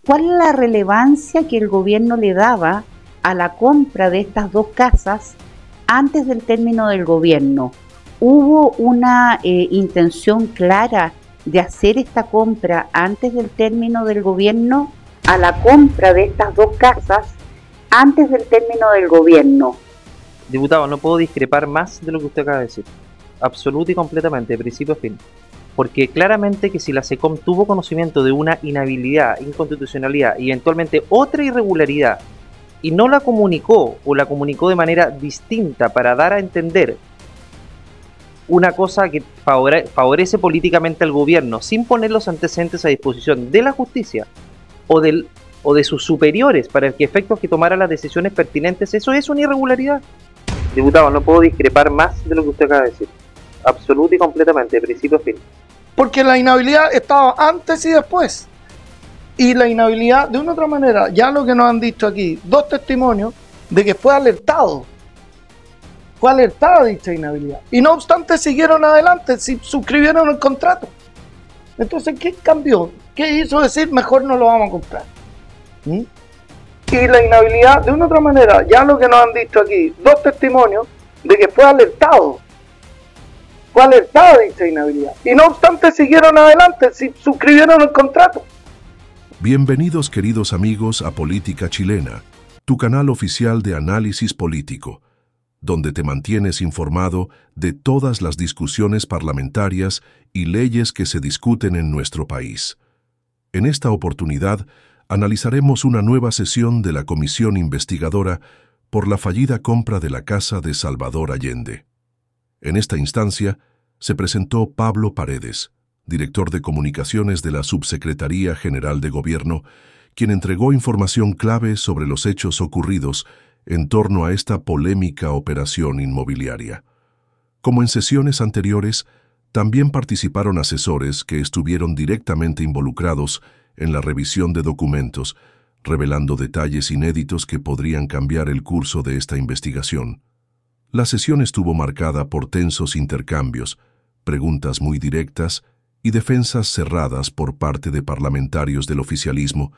¿Cuál es la relevancia que el gobierno le daba a la compra de estas dos casas antes del término del gobierno? ¿Hubo una intención clara de hacer esta compra antes del término del gobierno? A la compra de estas dos casas antes del término del gobierno. Diputado, no puedo discrepar más de lo que usted acaba de decir. Absoluto y completamente, de principio a fin. Porque claramente que si la SECOM tuvo conocimiento de una inhabilidad, inconstitucionalidad y eventualmente otra irregularidad y no la comunicó o la comunicó de manera distinta para dar a entender una cosa que favorece políticamente al gobierno sin poner los antecedentes a disposición de la justicia o de sus superiores para que efectos que tomara las decisiones pertinentes, eso es una irregularidad. Diputado, no puedo discrepar más de lo que usted acaba de decir. Absoluto y completamente, de principio a fin. Porque la inhabilidad estaba antes y después. Y la inhabilidad, de una u otra manera, ya lo que nos han dicho aquí, dos testimonios de que fue alertado. Fue alertada dicha inhabilidad. Y no obstante siguieron adelante, suscribieron el contrato. Entonces, ¿qué cambió? ¿Qué hizo decir mejor no lo vamos a comprar? Y la inhabilidad, de una u otra manera, ya lo que nos han dicho aquí, dos testimonios de que fue alertado. Fue alertada dicha inhabilidad. Y no obstante siguieron adelante, suscribieron el contrato. Bienvenidos, queridos amigos, a Política Chilena, tu canal oficial de análisis político, donde te mantienes informado de todas las discusiones parlamentarias y leyes que se discuten en nuestro país. En esta oportunidad, analizaremos una nueva sesión de la Comisión Investigadora por la fallida compra de la casa de Salvador Allende. En esta instancia, se presentó Pablo Paredes, director de Comunicaciones de la Subsecretaría General de Gobierno, quien entregó información clave sobre los hechos ocurridos en torno a esta polémica operación inmobiliaria. Como en sesiones anteriores, también participaron asesores que estuvieron directamente involucrados en la revisión de documentos, revelando detalles inéditos que podrían cambiar el curso de esta investigación. La sesión estuvo marcada por tensos intercambios, preguntas muy directas y defensas cerradas por parte de parlamentarios del oficialismo,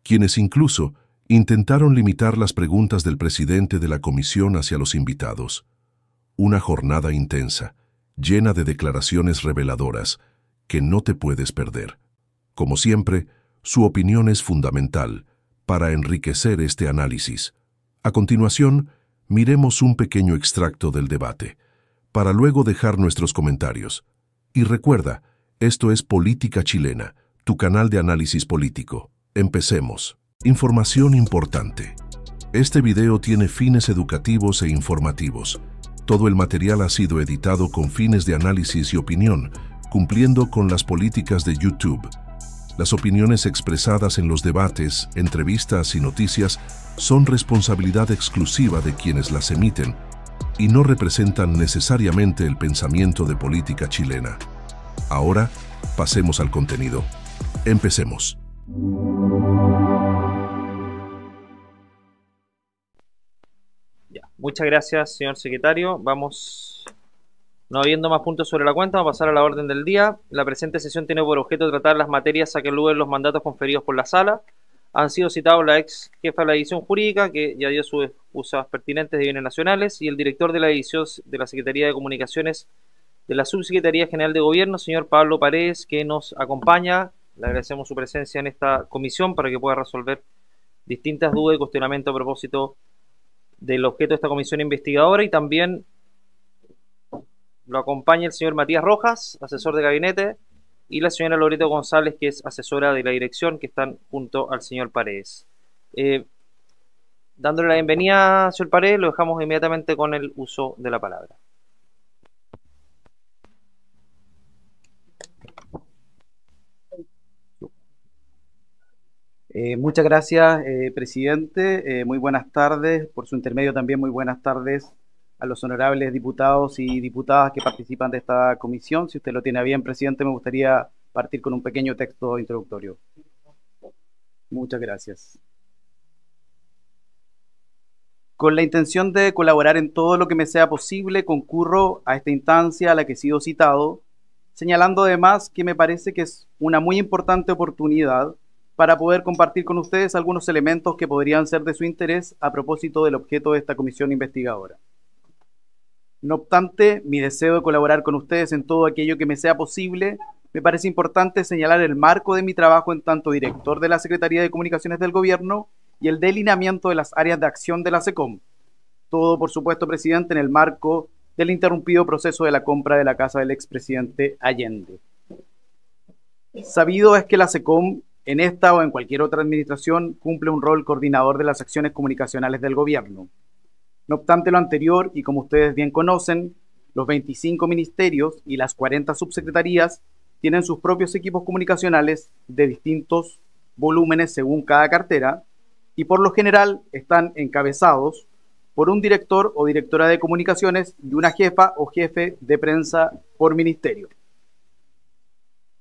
quienes incluso intentaron limitar las preguntas del presidente de la comisión hacia los invitados. Una jornada intensa, llena de declaraciones reveladoras, que no te puedes perder. Como siempre, su opinión es fundamental para enriquecer este análisis. A continuación, miremos un pequeño extracto del debate, para luego dejar nuestros comentarios. Y recuerda, esto es Política Chilena, tu canal de análisis político. Empecemos. Información importante. Este video tiene fines educativos e informativos. Todo el material ha sido editado con fines de análisis y opinión, cumpliendo con las políticas de YouTube. Las opiniones expresadas en los debates, entrevistas y noticias son responsabilidad exclusiva de quienes las emiten y no representan necesariamente el pensamiento de Política Chilena. Ahora, pasemos al contenido. Empecemos. Muchas gracias, señor secretario. Vamos, no habiendo más puntos sobre la cuenta, vamos a pasar a la orden del día. La presente sesión tiene por objeto tratar las materias a que aluden los mandatos conferidos por la sala. Han sido citados la ex jefa de la división jurídica, que ya dio sus excusas pertinentes de bienes nacionales, y el director de la división de la Secretaría de Comunicaciones de la Subsecretaría General de Gobierno, señor Pablo Paredes, que nos acompaña. Le agradecemos su presencia en esta comisión para que pueda resolver distintas dudas y cuestionamientos a propósito del objeto de esta comisión investigadora, y también lo acompaña el señor Matías Rojas, asesor de gabinete, y la señora Loreto González, que es asesora de la dirección, que están junto al señor Paredes. Dándole la bienvenida, señor Paredes, lo dejamos inmediatamente con el uso de la palabra. Muchas gracias, presidente. Muy buenas tardes. Por su intermedio también muy buenas tardes a los honorables diputados y diputadas que participan de esta comisión. Si usted lo tiene a bien, presidente, me gustaría partir con un pequeño texto introductorio. Muchas gracias. Con la intención de colaborar en todo lo que me sea posible, concurro a esta instancia a la que he sido citado, señalando además que me parece que es una muy importante oportunidad para poder compartir con ustedes algunos elementos que podrían ser de su interés a propósito del objeto de esta comisión investigadora. No obstante, mi deseo de colaborar con ustedes en todo aquello que me sea posible, me parece importante señalar el marco de mi trabajo en tanto director de la Secretaría de Comunicaciones del Gobierno y el delineamiento de las áreas de acción de la SECOM. Todo, por supuesto, presidente, en el marco del interrumpido proceso de la compra de la casa del expresidente Allende. Sabido es que la SECOM, en esta o en cualquier otra administración, cumple un rol coordinador de las acciones comunicacionales del gobierno. No obstante lo anterior, y como ustedes bien conocen, los 25 ministerios y las 40 subsecretarías tienen sus propios equipos comunicacionales de distintos volúmenes según cada cartera, y por lo general están encabezados por un director o directora de comunicaciones y una jefa o jefe de prensa por ministerio.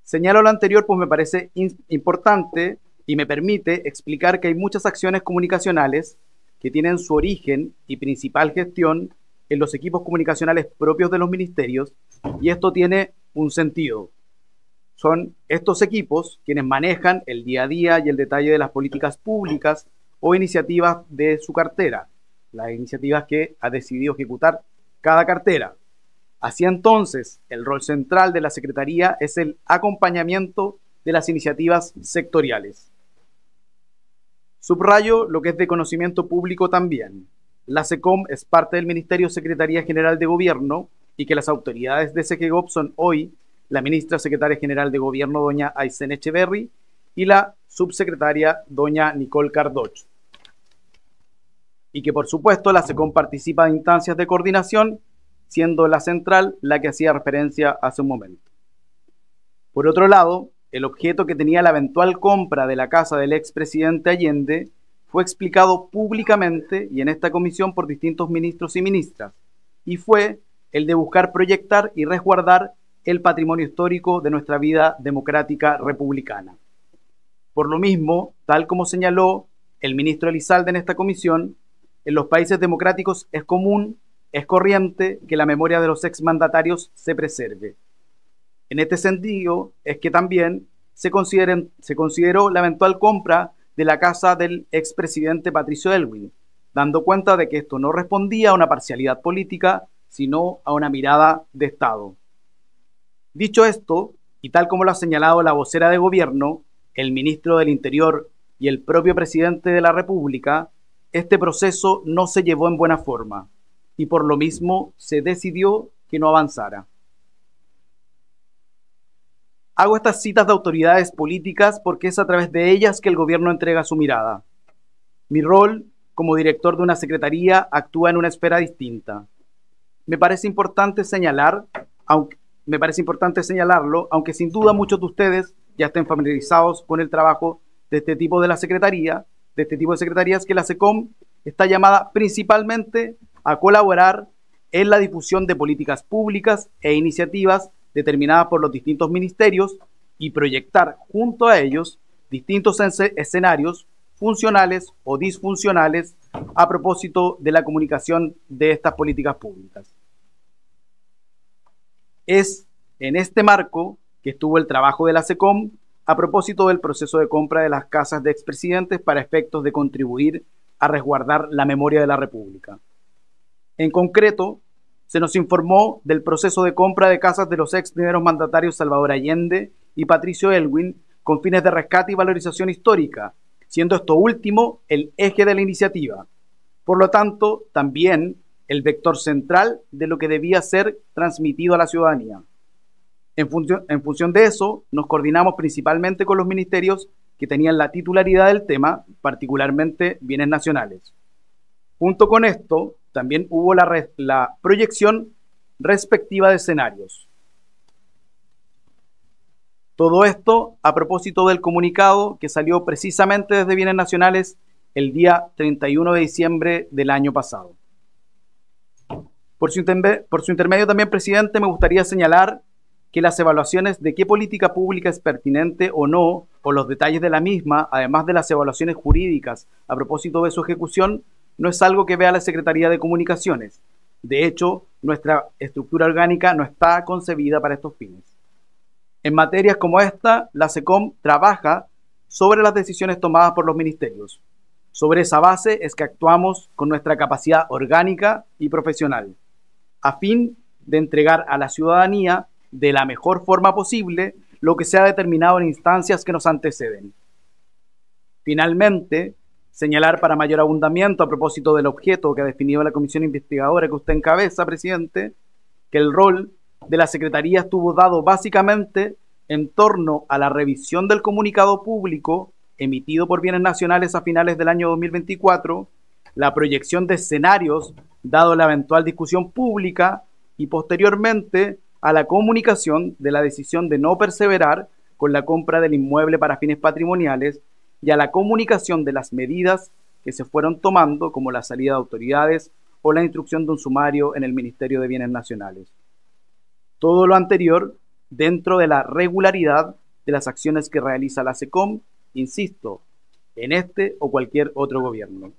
Señalo lo anterior pues me parece importante y me permite explicar que hay muchas acciones comunicacionales que tienen su origen y principal gestión en los equipos comunicacionales propios de los ministerios, y esto tiene un sentido. Son estos equipos quienes manejan el día a día y el detalle de las políticas públicas o iniciativas de su cartera, las iniciativas que ha decidido ejecutar cada cartera. Así entonces, el rol central de la Secretaría es el acompañamiento de las iniciativas sectoriales. Subrayo lo que es de conocimiento público también. La SECOM es parte del Ministerio Secretaría General de Gobierno y que las autoridades de SEGEGOV son hoy la ministra secretaria general de Gobierno, doña Aysén Echeverry, y la subsecretaria, doña Nicole Cardoch. Y que por supuesto la SECOM participa de instancias de coordinación, siendo la central la que hacía referencia hace un momento. Por otro lado, el objeto que tenía la eventual compra de la casa del expresidente Allende fue explicado públicamente y en esta comisión por distintos ministros y ministras, y fue el de buscar proyectar y resguardar el patrimonio histórico de nuestra vida democrática republicana. Por lo mismo, tal como señaló el ministro Elizalde en esta comisión, en los países democráticos es común, es corriente que la memoria de los exmandatarios se preserve. En este sentido, es que también se consideró la eventual compra de la casa del expresidente Patricio Aylwin, dando cuenta de que esto no respondía a una parcialidad política, sino a una mirada de Estado. Dicho esto, y tal como lo ha señalado la vocera de gobierno, el ministro del Interior y el propio presidente de la República, este proceso no se llevó en buena forma, y por lo mismo se decidió que no avanzara. Hago estas citas de autoridades políticas porque es a través de ellas que el gobierno entrega su mirada. Mi rol como director de una secretaría actúa en una esfera distinta. Me parece importante señalarlo, aunque sin duda muchos de ustedes ya estén familiarizados con el trabajo de este tipo de secretarías, que la SECOM está llamada principalmente a colaborar en la difusión de políticas públicas e iniciativas determinadas por los distintos ministerios y proyectar junto a ellos distintos escenarios funcionales o disfuncionales a propósito de la comunicación de estas políticas públicas. Es en este marco que estuvo el trabajo de la SECOM a propósito del proceso de compra de las casas de expresidentes para efectos de contribuir a resguardar la memoria de la República. En concreto, se nos informó del proceso de compra de casas de los ex primeros mandatarios Salvador Allende y Patricio Aylwin con fines de rescate y valorización histórica, siendo esto último el eje de la iniciativa. Por lo tanto, también el vector central de lo que debía ser transmitido a la ciudadanía. En función de eso, nos coordinamos principalmente con los ministerios que tenían la titularidad del tema, particularmente bienes nacionales. Junto con esto, también hubo la proyección respectiva de escenarios. Todo esto a propósito del comunicado que salió precisamente desde Bienes Nacionales el día 31 de diciembre del año pasado. Por su intermedio también, presidente, me gustaría señalar que las evaluaciones de qué política pública es pertinente o no, o los detalles de la misma, además de las evaluaciones jurídicas a propósito de su ejecución, no es algo que vea la Secretaría de Comunicaciones. De hecho, nuestra estructura orgánica no está concebida para estos fines. En materias como esta, la SECOM trabaja sobre las decisiones tomadas por los ministerios. Sobre esa base es que actuamos con nuestra capacidad orgánica y profesional, a fin de entregar a la ciudadanía de la mejor forma posible lo que se ha determinado en instancias que nos anteceden. Finalmente, señalar para mayor abundamiento a propósito del objeto que ha definido la comisión investigadora que usted encabeza, presidente, que el rol de la Secretaría estuvo dado básicamente en torno a la revisión del comunicado público emitido por Bienes Nacionales a finales del año 2024, la proyección de escenarios dado la eventual discusión pública y posteriormente a la comunicación de la decisión de no perseverar con la compra del inmueble para fines patrimoniales y a la comunicación de las medidas que se fueron tomando, como la salida de autoridades o la instrucción de un sumario en el Ministerio de Bienes Nacionales. Todo lo anterior dentro de la regularidad de las acciones que realiza la SECOM, insisto, en este o cualquier otro gobierno.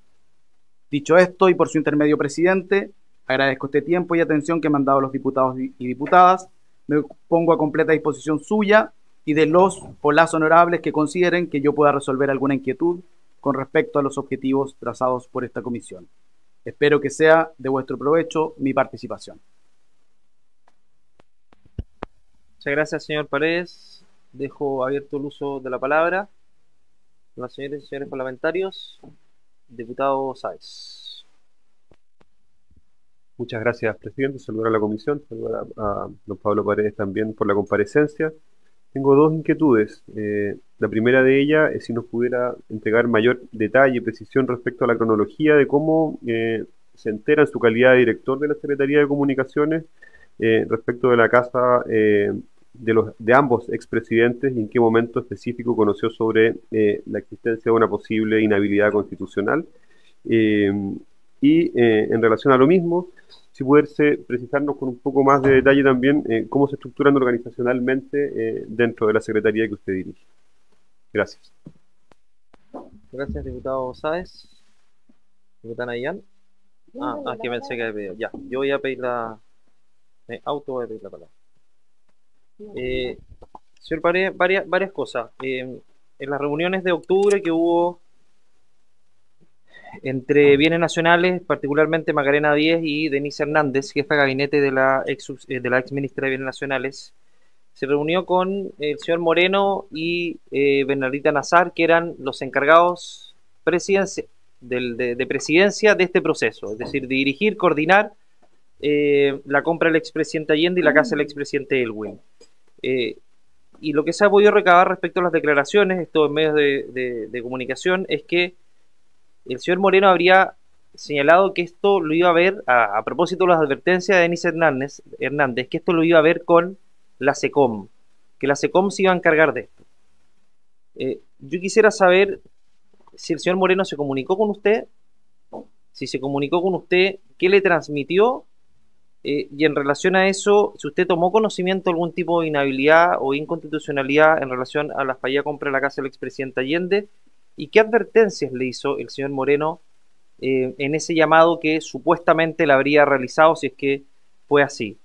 Dicho esto, y por su intermedio, presidente, agradezco este tiempo y atención que me han dado los diputados y diputadas. Me pongo a completa disposición suya y de los o las honorables que consideren que yo pueda resolver alguna inquietud con respecto a los objetivos trazados por esta comisión. Espero que sea de vuestro provecho mi participación. Muchas gracias, señor Paredes. Dejo abierto el uso de la palabra. Las señoras y señores parlamentarios, diputado Sáez. Muchas gracias, presidente. Saludar a la comisión, saludar a don Pablo Paredes también por la comparecencia. Tengo dos inquietudes. La primera de ellas es si nos pudiera entregar mayor detalle y precisión respecto a la cronología de cómo se entera en su calidad de director de la Secretaría de Comunicaciones respecto de la casa de ambos expresidentes y en qué momento específico conoció sobre la existencia de una posible inhabilidad constitucional. En relación a lo mismo, si pudiese precisarnos con un poco más de detalle también cómo se estructuran organizacionalmente dentro de la Secretaría que usted dirige. Gracias. Gracias, diputado Sáez. Diputada Nayan. Que pensé que había pedido. Ya, yo voy a pedir la... voy a pedir la palabra. Señor Paredes, varias cosas. En las reuniones de octubre que hubo entre Bienes Nacionales, particularmente Macarena Díez y Denise Hernández, jefa de gabinete de la ex ministra de Bienes Nacionales, se reunió con el señor Moreno y Bernardita Nazar, que eran los encargados de presidencia de este proceso, es decir, de dirigir, coordinar la compra del expresidente Allende y la casa del expresidente Elwin. Y lo que se ha podido recabar respecto a las declaraciones, estos medios de comunicación, es que el señor Moreno habría señalado que esto lo iba a ver, a propósito de las advertencias de Denise Hernández, que esto lo iba a ver con la SECOM, que la SECOM se iba a encargar de esto. Yo quisiera saber si el señor Moreno se comunicó con usted, si se comunicó con usted, qué le transmitió, y en relación a eso, si usted tomó conocimiento de algún tipo de inhabilidad o inconstitucionalidad en relación a la fallida compra de la casa del expresidente Allende, y qué advertencias le hizo el señor Moreno en ese llamado que supuestamente le habría realizado, si es que fue así.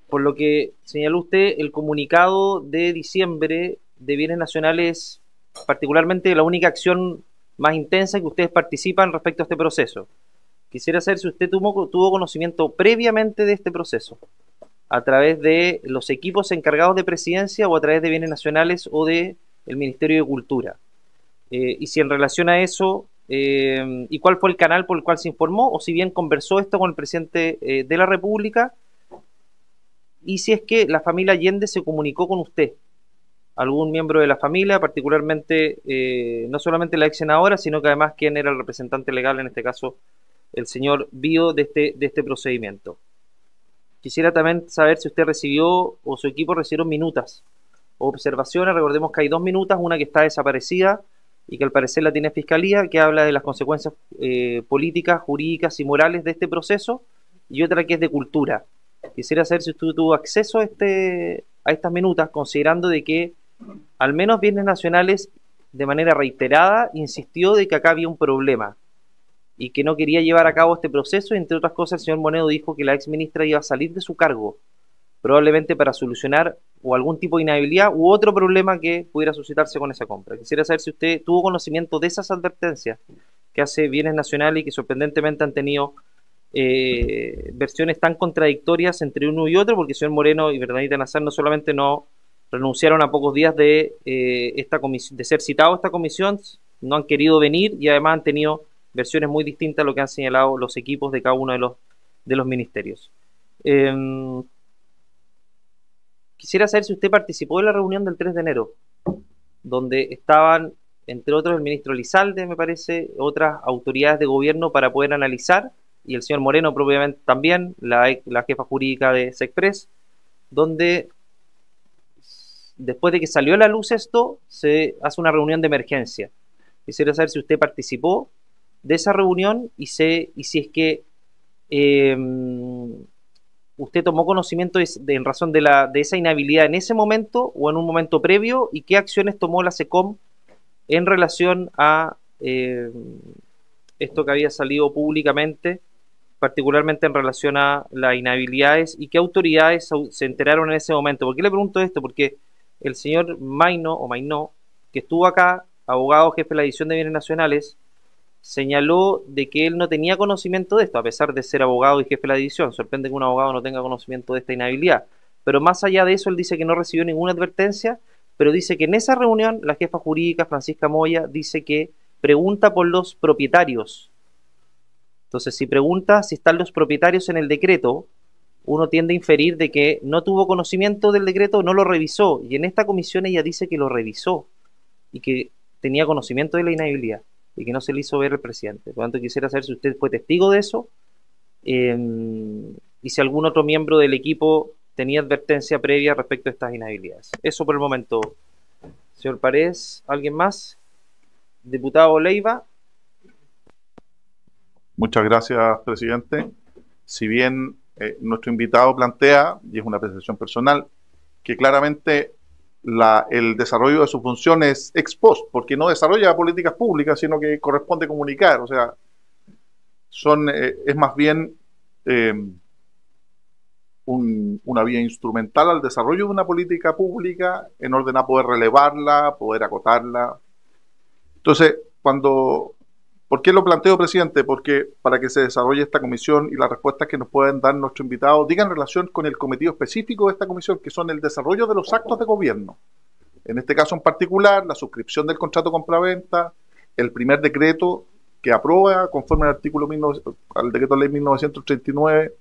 Por lo que señaló usted, el comunicado de diciembre de Bienes Nacionales, particularmente la única acción más intensa que ustedes participan respecto a este proceso. Quisiera saber si usted tuvo conocimiento previamente de este proceso, a través de los equipos encargados de presidencia o a través de Bienes Nacionales o de el Ministerio de Cultura. Y si en relación a eso, y cuál fue el canal por el cual se informó, o si bien conversó esto con el presidente de la República, y si es que la familia Allende se comunicó con usted, algún miembro de la familia, particularmente no solamente la ex senadora, sino que además quién era el representante legal, en este caso el señor Bío, de este procedimiento. Quisiera también saber si usted recibió o su equipo recibieron minutas o observaciones. Recordemos que hay 2 minutas, una que está desaparecida y que al parecer la tiene Fiscalía, que habla de las consecuencias políticas, jurídicas y morales de este proceso, y otra que es de cultura. Quisiera saber si usted tuvo acceso a estas minutas, considerando de que al menos Bienes Nacionales de manera reiterada insistió de que acá había un problema y que no quería llevar a cabo este proceso, y entre otras cosas el señor Moreno dijo que la ex ministra iba a salir de su cargo, probablemente para solucionar o algún tipo de inhabilidad u otro problema que pudiera suscitarse con esa compra. Quisiera saber si usted tuvo conocimiento de esas advertencias que hace Bienes Nacionales y que sorprendentemente han tenido versiones tan contradictorias entre uno y otro, porque el señor Moreno y Bernardita Nazar no solamente no renunciaron a pocos días de ser citado a esta comisión, no han querido venir y además han tenido versiones muy distintas a lo que han señalado los equipos de cada uno de los ministerios. Quisiera saber si usted participó en la reunión del 3 de enero, donde estaban, entre otros, el ministro Lizalde, me parece, otras autoridades de gobierno para poder analizar, y el señor Moreno propiamente también, la jefa jurídica de Sexpress, donde después de que salió a la luz esto, se hace una reunión de emergencia. Quisiera saber si usted participó de esa reunión y si es que usted tomó conocimiento en razón de esa inhabilidad en ese momento o en un momento previo, y qué acciones tomó la SECOM en relación a esto que había salido públicamente, particularmente en relación a las inhabilidades, y qué autoridades se enteraron en ese momento. ¿Por qué le pregunto esto? Porque el señor Maynó, que estuvo acá, abogado jefe de la División de Bienes Nacionales, señaló de que él no tenía conocimiento de esto, a pesar de ser abogado y jefe de la división. Sorprende que un abogado no tenga conocimiento de esta inhabilidad. Pero más allá de eso, él dice que no recibió ninguna advertencia, pero dice que en esa reunión la jefa jurídica, Francisca Moya, dice que pregunta por los propietarios. Entonces, si pregunta si están los propietarios en el decreto, uno tiende a inferir de que no tuvo conocimiento del decreto, no lo revisó. Y en esta comisión ella dice que lo revisó y que tenía conocimiento de la inhabilidad y que no se le hizo ver al presidente. Por lo tanto, quisiera saber si usted fue testigo de eso y si algún otro miembro del equipo tenía advertencia previa respecto a estas inhabilidades. Eso por el momento. Señor Paredes, ¿alguien más? Diputado Leiva. Muchas gracias, presidente. Si bien nuestro invitado plantea, y es una apreciación personal, que claramente el desarrollo de sus funciones ex post, porque no desarrolla políticas públicas, sino que corresponde comunicar, o sea, es más bien una vía instrumental al desarrollo de una política pública en orden a poder relevarla, poder acotarla. Entonces, ¿por qué lo planteo, presidente? Porque para que se desarrolle esta comisión y las respuestas que nos pueden dar nuestro invitado digan relación con el cometido específico de esta comisión, que son el desarrollo de los actos de gobierno. En este caso en particular, la suscripción del contrato compraventa, el primer decreto que aprueba, conforme al al decreto de ley 1939,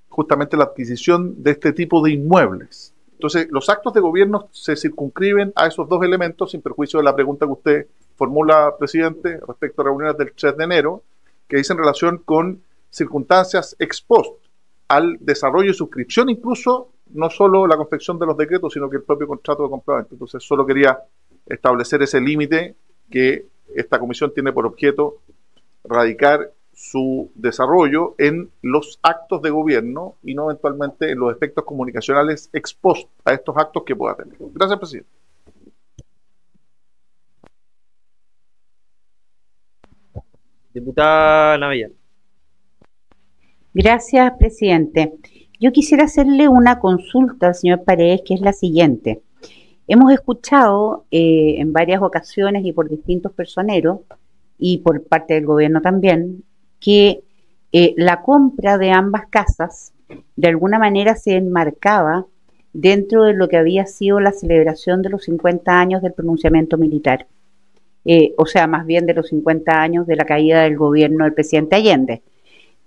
justamente la adquisición de este tipo de inmuebles. Entonces, los actos de gobierno se circunscriben a esos dos elementos, sin perjuicio de la pregunta que usted formula, presidente, respecto a reuniones del 3 de enero, que dicen relación con circunstancias ex post al desarrollo y suscripción, incluso no solo la confección de los decretos, sino que el propio contrato de compraventa. Entonces, solo quería establecer ese límite que esta comisión tiene por objeto radicar su desarrollo en los actos de gobierno y no eventualmente en los efectos comunicacionales ex post a estos actos que pueda tener. Gracias, presidente. Diputada Navella. Gracias, presidente. Yo quisiera hacerle una consulta al señor Paredes, que es la siguiente. Hemos escuchado en varias ocasiones y por distintos personeros y por parte del gobierno también, que la compra de ambas casas de alguna manera se enmarcaba dentro de lo que había sido la celebración de los 50 años del pronunciamiento militar. O sea, más bien de los 50 años de la caída del gobierno del presidente Allende.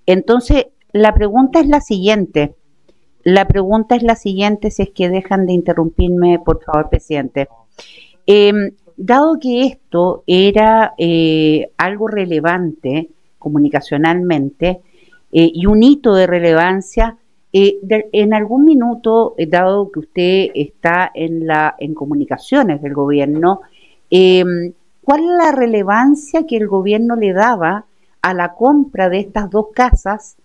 Entonces, la pregunta es la siguiente. Si es que dejan de interrumpirme, por favor, presidente. Dado que esto era algo relevante comunicacionalmente y un hito de relevancia, en algún minuto, dado que usted está en comunicaciones del gobierno, ¿cuál es la relevancia que el gobierno le daba a la compra de estas dos casas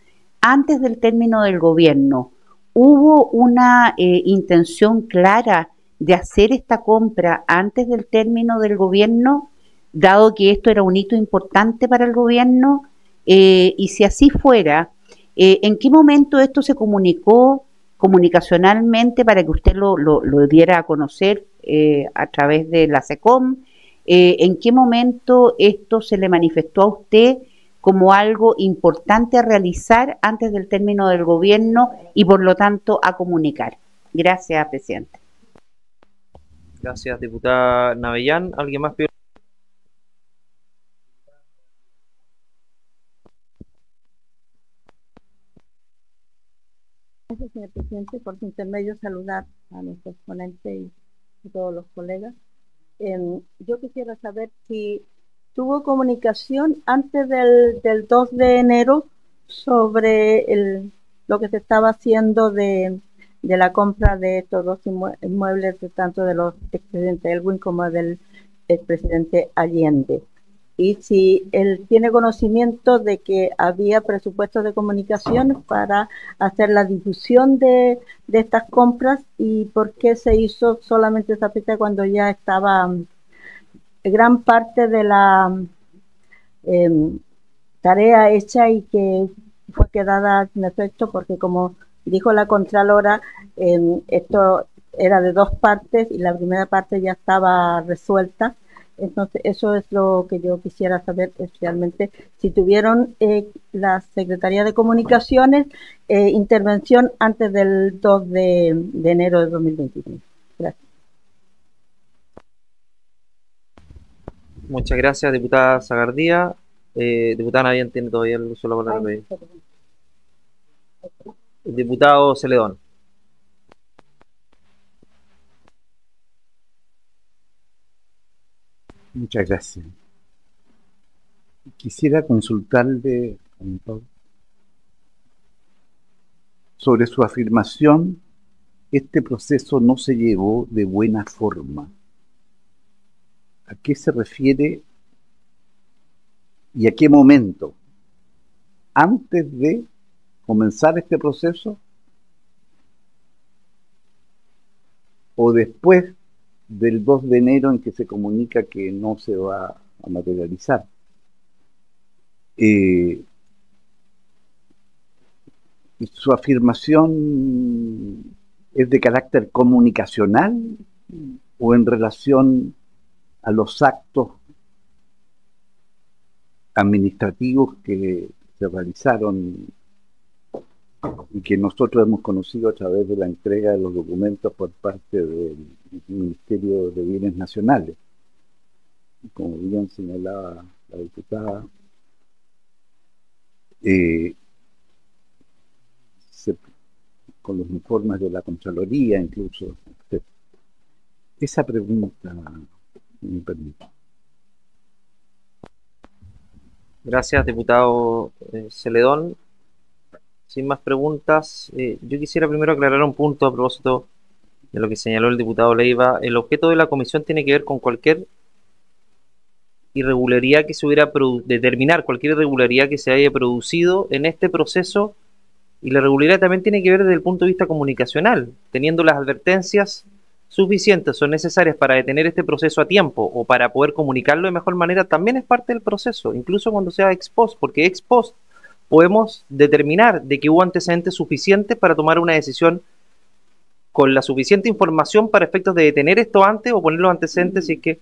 antes del término del gobierno? ¿Hubo una intención clara de hacer esta compra antes del término del gobierno, dado que esto era un hito importante para el gobierno? Y si así fuera, ¿en qué momento esto se comunicó comunicacionalmente para que usted lo diera a conocer a través de la SECOM. ¿En qué momento esto se le manifestó a usted como algo importante a realizar antes del término del gobierno y por lo tanto a comunicar? Gracias, presidente. Gracias, diputada Navellán. ¿Alguien más pide? Gracias, señor presidente. Por su intermedio, saludar a nuestros ponentes y todos los colegas. Yo quisiera saber si tuvo comunicación antes del 2 de enero sobre lo que se estaba haciendo de la compra de estos dos inmuebles, tanto de los expresidentes Elwin como del expresidente Allende. Y si él tiene conocimiento de que había presupuestos de comunicaciones para hacer la difusión de estas compras, y por qué se hizo solamente esa fecha cuando ya estaba gran parte de la tarea hecha y que fue quedada sin efecto, porque como dijo la Contralora, esto era de dos partes y la primera parte ya estaba resuelta. Entonces, eso es lo que yo quisiera saber, especialmente si tuvieron la Secretaría de Comunicaciones intervención antes del 2 de enero de 2021. Gracias. Muchas gracias, diputada Sagardía. Diputada Navellán tiene todavía el uso de la palabra. El diputado Celedón. Muchas gracias. Quisiera consultarle sobre su afirmación: este proceso no se llevó de buena forma. ¿A qué se refiere y a qué momento? ¿Antes de comenzar este proceso o después del 2 de enero en que se comunica que no se va a materializar? ¿Su afirmación es de carácter comunicacional o en relación a los actos administrativos que se realizaron y que nosotros hemos conocido a través de la entrega de los documentos por parte del Ministerio de Bienes Nacionales? Como bien señalaba la diputada, con los informes de la Contraloría incluso, etc. Esa pregunta me permite. Gracias, diputado Celedón. Sin más preguntas, yo quisiera primero aclarar un punto a propósito de lo que señaló el diputado Leiva. El objeto de la comisión tiene que ver con cualquier irregularidad que se hubiera determinar cualquier irregularidad que se haya producido en este proceso, y la irregularidad también tiene que ver desde el punto de vista comunicacional, teniendo las advertencias suficientes o necesarias para detener este proceso a tiempo o para poder comunicarlo de mejor manera, también es parte del proceso, incluso cuando sea ex post, porque ex post podemos determinar de que hubo antecedentes suficientes para tomar una decisión con la suficiente información para efectos de detener esto antes o poner los antecedentes si es que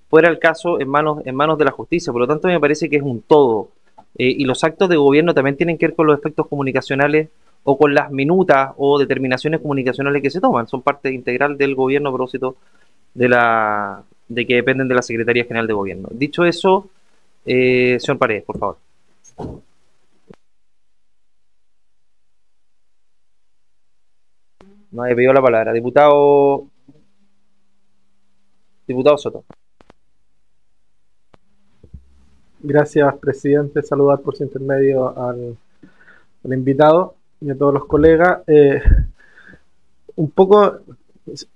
fuera el caso en manos de la justicia. Por lo tanto, me parece que es un todo. Y los actos de gobierno también tienen que ver con los efectos comunicacionales o con las minutas o determinaciones comunicacionales que se toman. Son parte integral del gobierno a propósito de que dependen de la Secretaría General de Gobierno. Dicho eso, señor Paredes, por favor. No he pedido la palabra. Diputado Soto. Gracias, presidente. Saludar por su intermedio al invitado y a todos los colegas. Un poco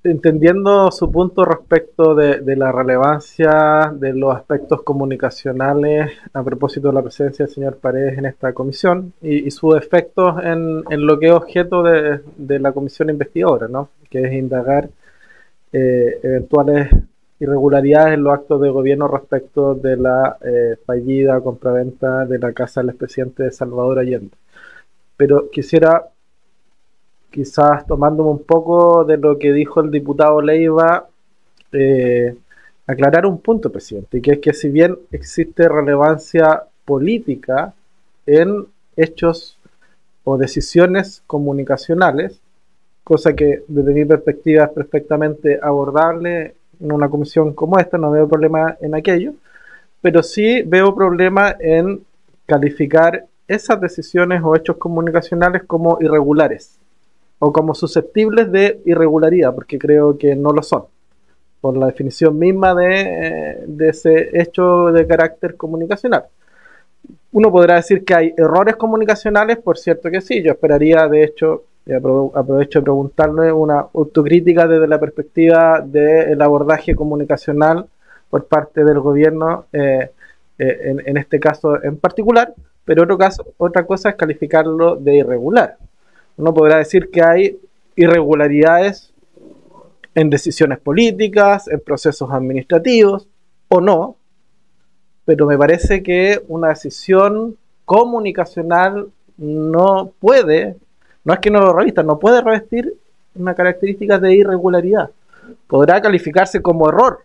entendiendo su punto respecto de la relevancia de los aspectos comunicacionales a propósito de la presencia del señor Paredes en esta comisión y sus efectos en lo que es objeto de la comisión investigadora, ¿no? Que es indagar eventuales irregularidades en los actos de gobierno respecto de la fallida compraventa de la casa del expresidente Salvador Allende. Pero quisiera quizás tomándome un poco de lo que dijo el diputado Leiva, aclarar un punto, presidente, que es que si bien existe relevancia política en hechos o decisiones comunicacionales, cosa que desde mi perspectiva es perfectamente abordable en una comisión como esta, no veo problema en aquello, pero sí veo problema en calificar esas decisiones o hechos comunicacionales como irregulares o como susceptibles de irregularidad, porque creo que no lo son, por la definición misma de ese hecho de carácter comunicacional. Uno podrá decir que hay errores comunicacionales, por cierto que sí, yo esperaría, de hecho, y aprovecho de preguntarle, una autocrítica desde la perspectiva del abordaje comunicacional por parte del gobierno, en este caso en particular, pero otra cosa es calificarlo de irregular. Uno podrá decir que hay irregularidades en decisiones políticas, en procesos administrativos, o no, pero me parece que una decisión comunicacional no es que no lo revista, no puede revestir una característica de irregularidad. Podrá calificarse como error,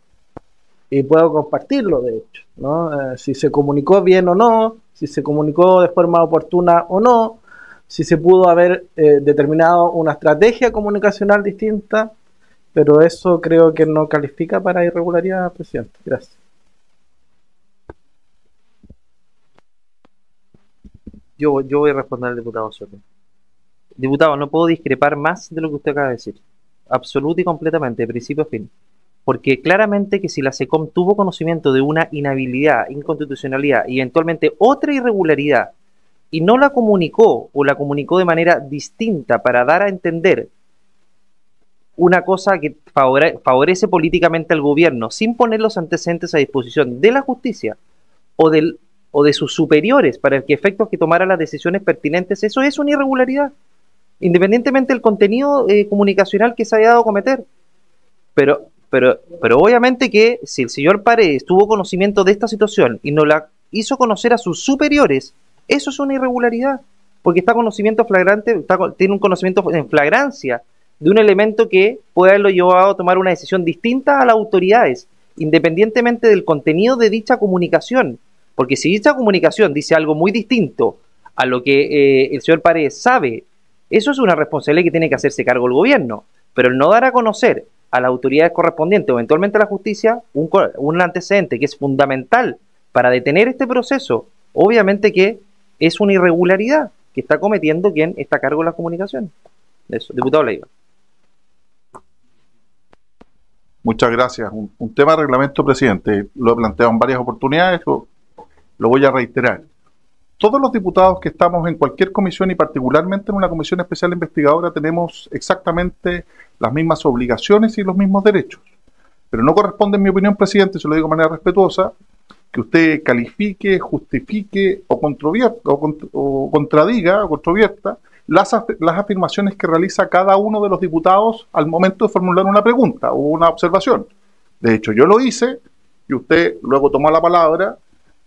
y puedo compartirlo, de hecho, ¿no? Si se comunicó bien o no, si se comunicó de forma oportuna o no, si se pudo haber determinado una estrategia comunicacional distinta, pero eso creo que no califica para irregularidad, presidente. Gracias. Yo voy a responder al diputado Soto. Diputado, no puedo discrepar más de lo que usted acaba de decir. Absoluto y completamente, de principio a fin. Porque claramente que si la SECOM tuvo conocimiento de una inhabilidad, inconstitucionalidad y eventualmente otra irregularidad y no la comunicó o la comunicó de manera distinta para dar a entender una cosa que favorece políticamente al gobierno sin poner los antecedentes a disposición de la justicia o de sus superiores para que efectos que tomara las decisiones pertinentes, eso es una irregularidad, independientemente del contenido comunicacional que se haya dado a cometer. Pero obviamente que si el señor Paredes tuvo conocimiento de esta situación y no la hizo conocer a sus superiores, eso es una irregularidad, porque está conocimiento flagrante, tiene un conocimiento en flagrancia de un elemento que puede haberlo llevado a tomar una decisión distinta a las autoridades, independientemente del contenido de dicha comunicación. Porque si dicha comunicación dice algo muy distinto a lo que el señor Paredes sabe, eso es una responsabilidad que tiene que hacerse cargo el gobierno. Pero el no dar a conocer a las autoridades correspondientes o eventualmente a la justicia un antecedente que es fundamental para detener este proceso, obviamente que es una irregularidad que está cometiendo quien está a cargo de la comunicación. Eso, diputado Leiva. Muchas gracias. Un tema de reglamento, presidente, lo he planteado en varias oportunidades, lo voy a reiterar. Todos los diputados que estamos en cualquier comisión y particularmente en una comisión especial investigadora tenemos exactamente las mismas obligaciones y los mismos derechos. Pero no corresponde, en mi opinión, presidente, se lo digo de manera respetuosa, que usted califique, justifique o contradiga o controvierta las afirmaciones que realiza cada uno de los diputados al momento de formular una pregunta o una observación. De hecho, yo lo hice y usted luego tomó la palabra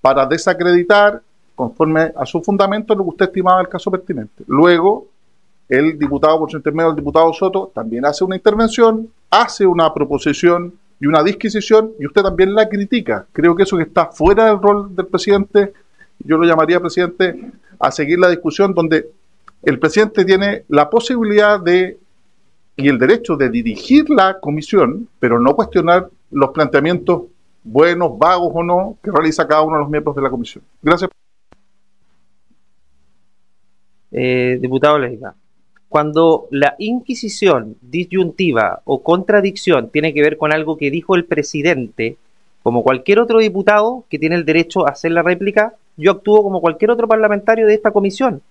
para desacreditar, conforme a su fundamento, lo que usted estimaba el caso pertinente. Luego, el diputado, por su intermedio, el diputado Soto, también hace una intervención, hace una proposición y una disquisición, y usted también la critica. Creo que eso que está fuera del rol del presidente, yo lo llamaría, presidente, a seguir la discusión donde el presidente tiene la posibilidad y el derecho de dirigir la comisión, pero no cuestionar los planteamientos buenos, vagos o no, que realiza cada uno de los miembros de la comisión. Gracias. Diputado Leiva, cuando la inquisición disyuntiva o contradicción tiene que ver con algo que dijo el presidente, como cualquier otro diputado que tiene el derecho a hacer la réplica, yo actúo como cualquier otro parlamentario de esta comisión,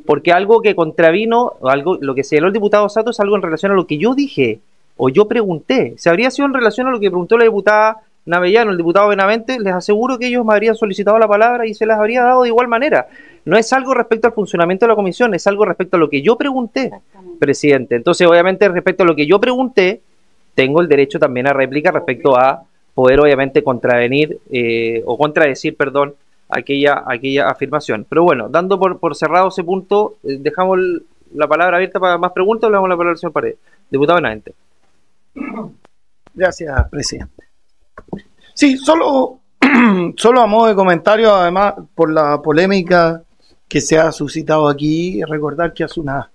porque algo que contravino, lo que señaló el diputado Sato es algo en relación a lo que yo dije o yo pregunté. Si habría sido en relación a lo que preguntó la diputada Navellano, el diputado Benavente, les aseguro que ellos me habrían solicitado la palabra y se las habría dado de igual manera. No es algo respecto al funcionamiento de la comisión, es algo respecto a lo que yo pregunté, presidente. Entonces, obviamente, respecto a lo que yo pregunté, tengo el derecho también a réplica respecto a poder, obviamente, contravenir o contradecir, aquella afirmación. Pero bueno, dando por cerrado ese punto, dejamos la palabra abierta para más preguntas, le damos la palabra al señor Paredes. Diputado Benavente. Gracias, presidente. Sí, solo a modo de comentario, además, por la polémica que se ha suscitado aquí, recordar que hace unas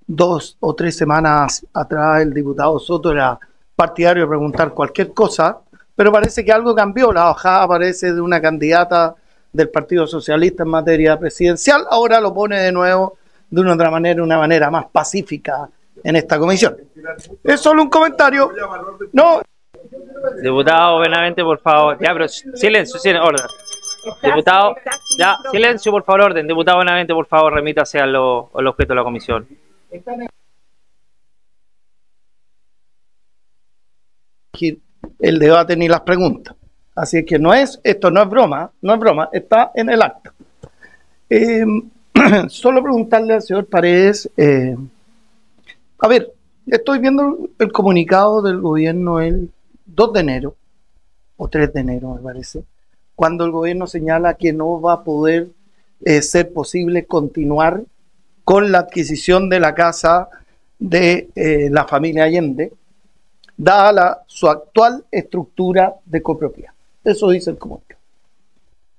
2 o 3 semanas atrás el diputado Soto era partidario de preguntar cualquier cosa, pero parece que algo cambió. La bajada aparece de una candidata del Partido Socialista en materia presidencial, ahora lo pone de nuevo de una otra manera, una manera más pacífica en esta comisión. Es solo un comentario. No. Diputado Benavente, por favor. Ya, pero silencio, orden. Diputado, ya, silencio, por favor, orden. Diputado Benavente, por favor, remítase al objeto de la comisión. El debate ni las preguntas. Así que esto no es broma, está en el acta. Solo preguntarle al señor Paredes, a ver, estoy viendo el comunicado del gobierno el 2 de enero, o 3 de enero me parece, cuando el gobierno señala que no va a poder ser posible continuar con la adquisición de la casa de la familia Allende, dada su actual estructura de copropiedad. Eso dice el comunicado.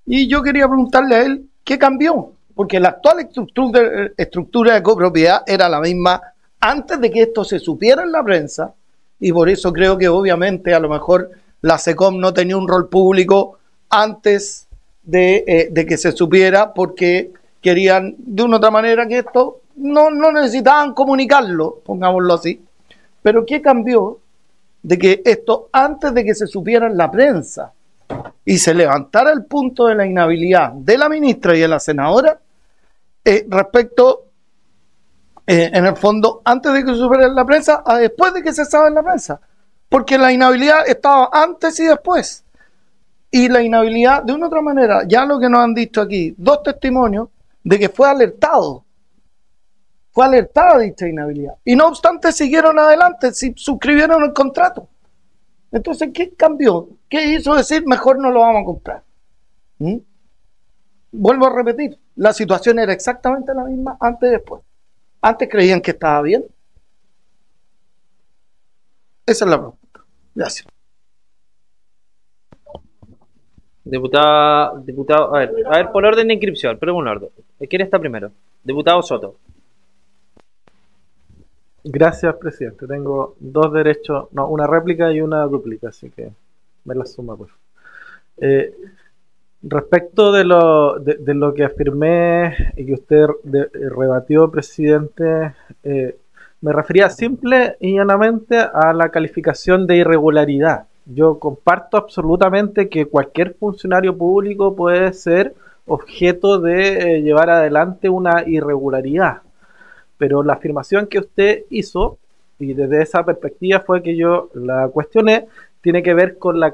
Y yo quería preguntarle a él, ¿qué cambió? Porque la actual estructura de copropiedad era la misma antes de que esto se supiera en la prensa, y por eso creo que obviamente a lo mejor la SECOM no tenía un rol público antes de que se supiera, porque querían de una u otra manera que esto no necesitaban comunicarlo, pongámoslo así. Pero ¿qué cambió de que esto antes de que se supiera en la prensa y se levantara el punto de la inhabilidad de la ministra y de la senadora respecto, en el fondo, antes de que se supiera en la prensa a después de que se sabe en la prensa? Porque la inhabilidad estaba antes y después. Y la inhabilidad, de una u otra manera, ya lo que nos han dicho aquí, 2 testimonios de que fue alertado. Fue alertada dicha inhabilidad. Y no obstante siguieron adelante, suscribieron el contrato. Entonces, ¿qué cambió? ¿Qué hizo decir mejor no lo vamos a comprar? Vuelvo a repetir, la situación era exactamente la misma antes y después. Antes creían que estaba bien. Esa es la pregunta. Gracias. Diputado, a ver, por orden de inscripción, pero un orden. ¿Quién está primero? Diputado Soto. Gracias, presidente. Tengo 2 derechos, no, una réplica y una dúplica, así que me la suma, por favor. Respecto de lo que afirmé y que usted rebatió, presidente, me refería simple y llanamente a la calificación de irregularidad. Yo comparto absolutamente que cualquier funcionario público puede ser objeto de llevar adelante una irregularidad. Pero la afirmación que usted hizo, y desde esa perspectiva fue que yo la cuestioné, tiene que ver con la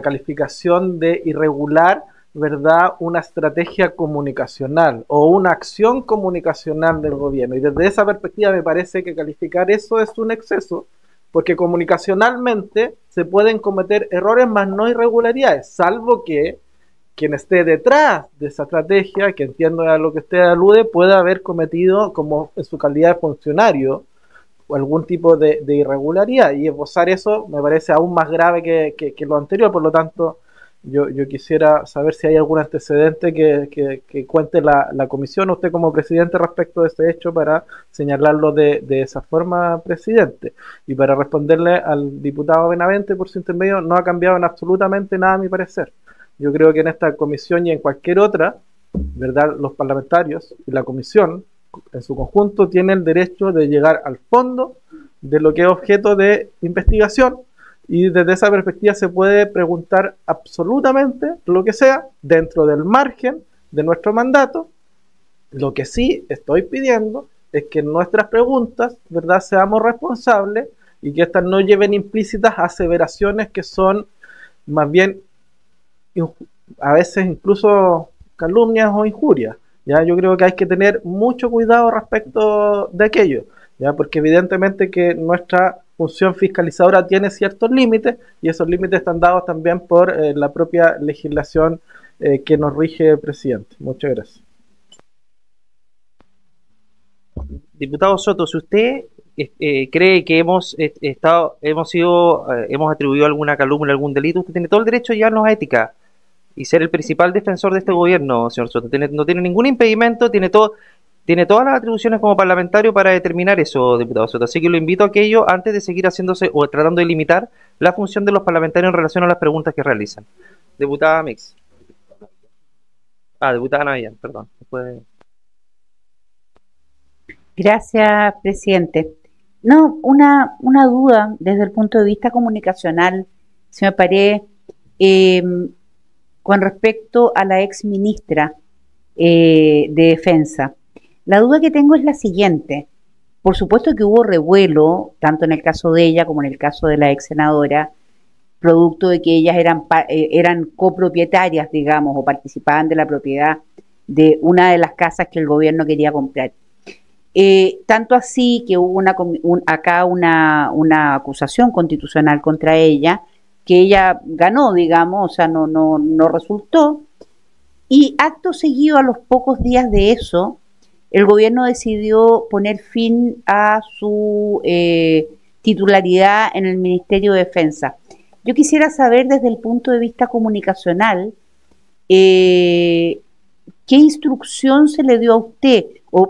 calificación de irregular, ¿verdad? Una estrategia comunicacional o una acción comunicacional del gobierno. Y desde esa perspectiva me parece que calificar eso es un exceso, porque comunicacionalmente se pueden cometer errores más no irregularidades, salvo que quien esté detrás de esa estrategia, que entiendo a lo que usted alude, pueda haber cometido, como en su calidad de funcionario, o algún tipo de irregularidad, y esbozar eso me parece aún más grave que lo anterior. Por lo tanto, yo quisiera saber si hay algún antecedente que cuente la comisión, usted como presidente, respecto de este hecho, para señalarlo de esa forma, presidente. Y para responderle al diputado Benavente por su intermedio, no ha cambiado en absolutamente nada a mi parecer. Yo creo que en esta comisión y en cualquier otra, ¿verdad?, los parlamentarios y la comisión en su conjunto tienen el derecho de llegar al fondo de lo que es objeto de investigación, y desde esa perspectiva se puede preguntar absolutamente lo que sea dentro del margen de nuestro mandato. Lo que sí estoy pidiendo es que en nuestras preguntas, ¿verdad?, seamos responsables y que éstas no lleven implícitas aseveraciones que son más bien a veces incluso calumnias o injurias. ¿Ya? Yo creo que hay que tener mucho cuidado respecto de aquello, ¿ya? Porque evidentemente que nuestra función fiscalizadora tiene ciertos límites, y esos límites están dados también por la propia legislación que nos rige, presidente. Muchas gracias. Diputado Soto, si usted cree que hemos atribuido alguna calumnia, algún delito, usted tiene todo el derecho de llevarnos a ética y ser el principal defensor de este gobierno, señor Soto. No tiene ningún impedimento, tiene todas las atribuciones como parlamentario para determinar eso, diputado Soto. Así que lo invito a que ello, antes de seguir haciéndose o tratando de limitar la función de los parlamentarios en relación a las preguntas que realizan. Diputada Mix. Diputada Navidad, perdón. Después... Gracias, presidente. No, una duda desde el punto de vista comunicacional, señor Paredes, con respecto a la ex ministra de Defensa. La duda que tengo es la siguiente. Por supuesto que hubo revuelo, tanto en el caso de ella como en el caso de la ex senadora, producto de que ellas eran copropietarias, digamos, o participaban de la propiedad de una de las casas que el gobierno quería comprar. Tanto así que hubo acá una acusación constitucional contra ella, que ella ganó, digamos, o sea, no resultó, y acto seguido, a los pocos días de eso, el gobierno decidió poner fin a su titularidad en el Ministerio de Defensa. Yo quisiera saber desde el punto de vista comunicacional, ¿qué instrucción se le dio a usted?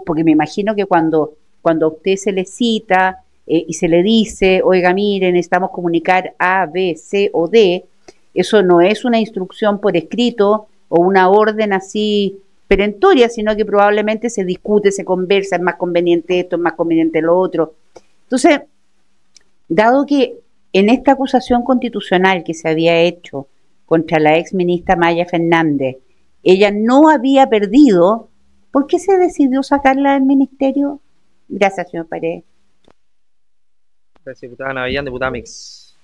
Porque me imagino que cuando a usted se le cita y se le dice, oiga, miren, necesitamos comunicar A, B, C o D, eso no es una instrucción por escrito o una orden así perentoria, sino que probablemente se discute, se conversa, es más conveniente esto, es más conveniente lo otro. Entonces, dado que en esta acusación constitucional que se había hecho contra la ex ministra Maya Fernández, ella no había perdido, ¿por qué se decidió sacarla del ministerio? Gracias, señor Paredes. Gracias, diputada Navillán, diputada Mix.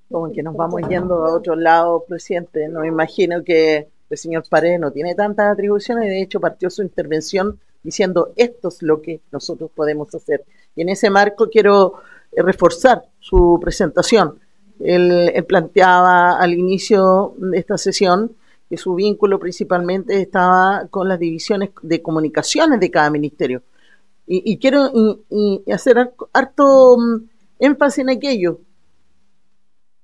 Como que nos vamos yendo a otro lado, presidente. No me imagino que el señor Paredes no tiene tantas atribuciones, de hecho partió su intervención diciendo esto es lo que nosotros podemos hacer. Y en ese marco quiero reforzar su presentación. Él planteaba al inicio de esta sesión que su vínculo principalmente estaba con las divisiones de comunicaciones de cada ministerio. Y quiero hacer harto énfasis en aquello.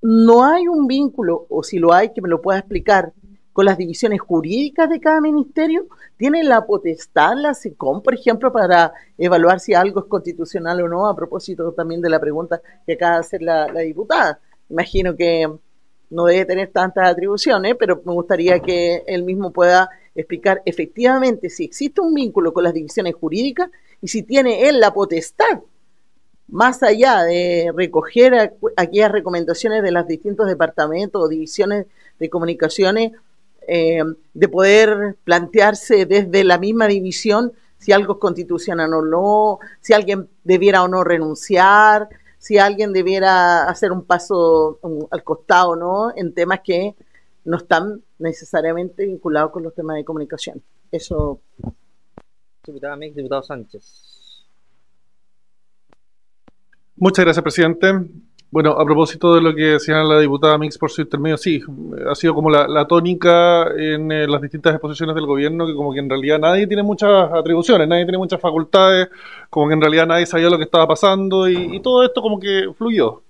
No hay un vínculo, o si lo hay, que me lo pueda explicar, con las divisiones jurídicas de cada ministerio. ¿Tienen la potestad la SECOM, por ejemplo, para evaluar si algo es constitucional o no? A propósito también de la pregunta que acaba de hacer la diputada. Imagino que no debe tener tantas atribuciones, pero me gustaría que él mismo pueda explicar efectivamente si existe un vínculo con las divisiones jurídicas y si tiene él la potestad, más allá de recoger aquellas recomendaciones de los distintos departamentos o divisiones de comunicaciones, de poder plantearse desde la misma división si algo es constitucional o no, si alguien debiera o no renunciar, si alguien debiera hacer un paso al costado o no, en temas que no están necesariamente vinculados con los temas de comunicación. Eso. Diputada Mix, diputado Sánchez. Muchas gracias, presidente. Bueno, a propósito de lo que señala la diputada Mix por su intermedio, sí, ha sido como la tónica en las distintas exposiciones del gobierno, que como que en realidad nadie tiene muchas atribuciones, nadie tiene muchas facultades, como que en realidad nadie sabía lo que estaba pasando y todo esto como que fluyó.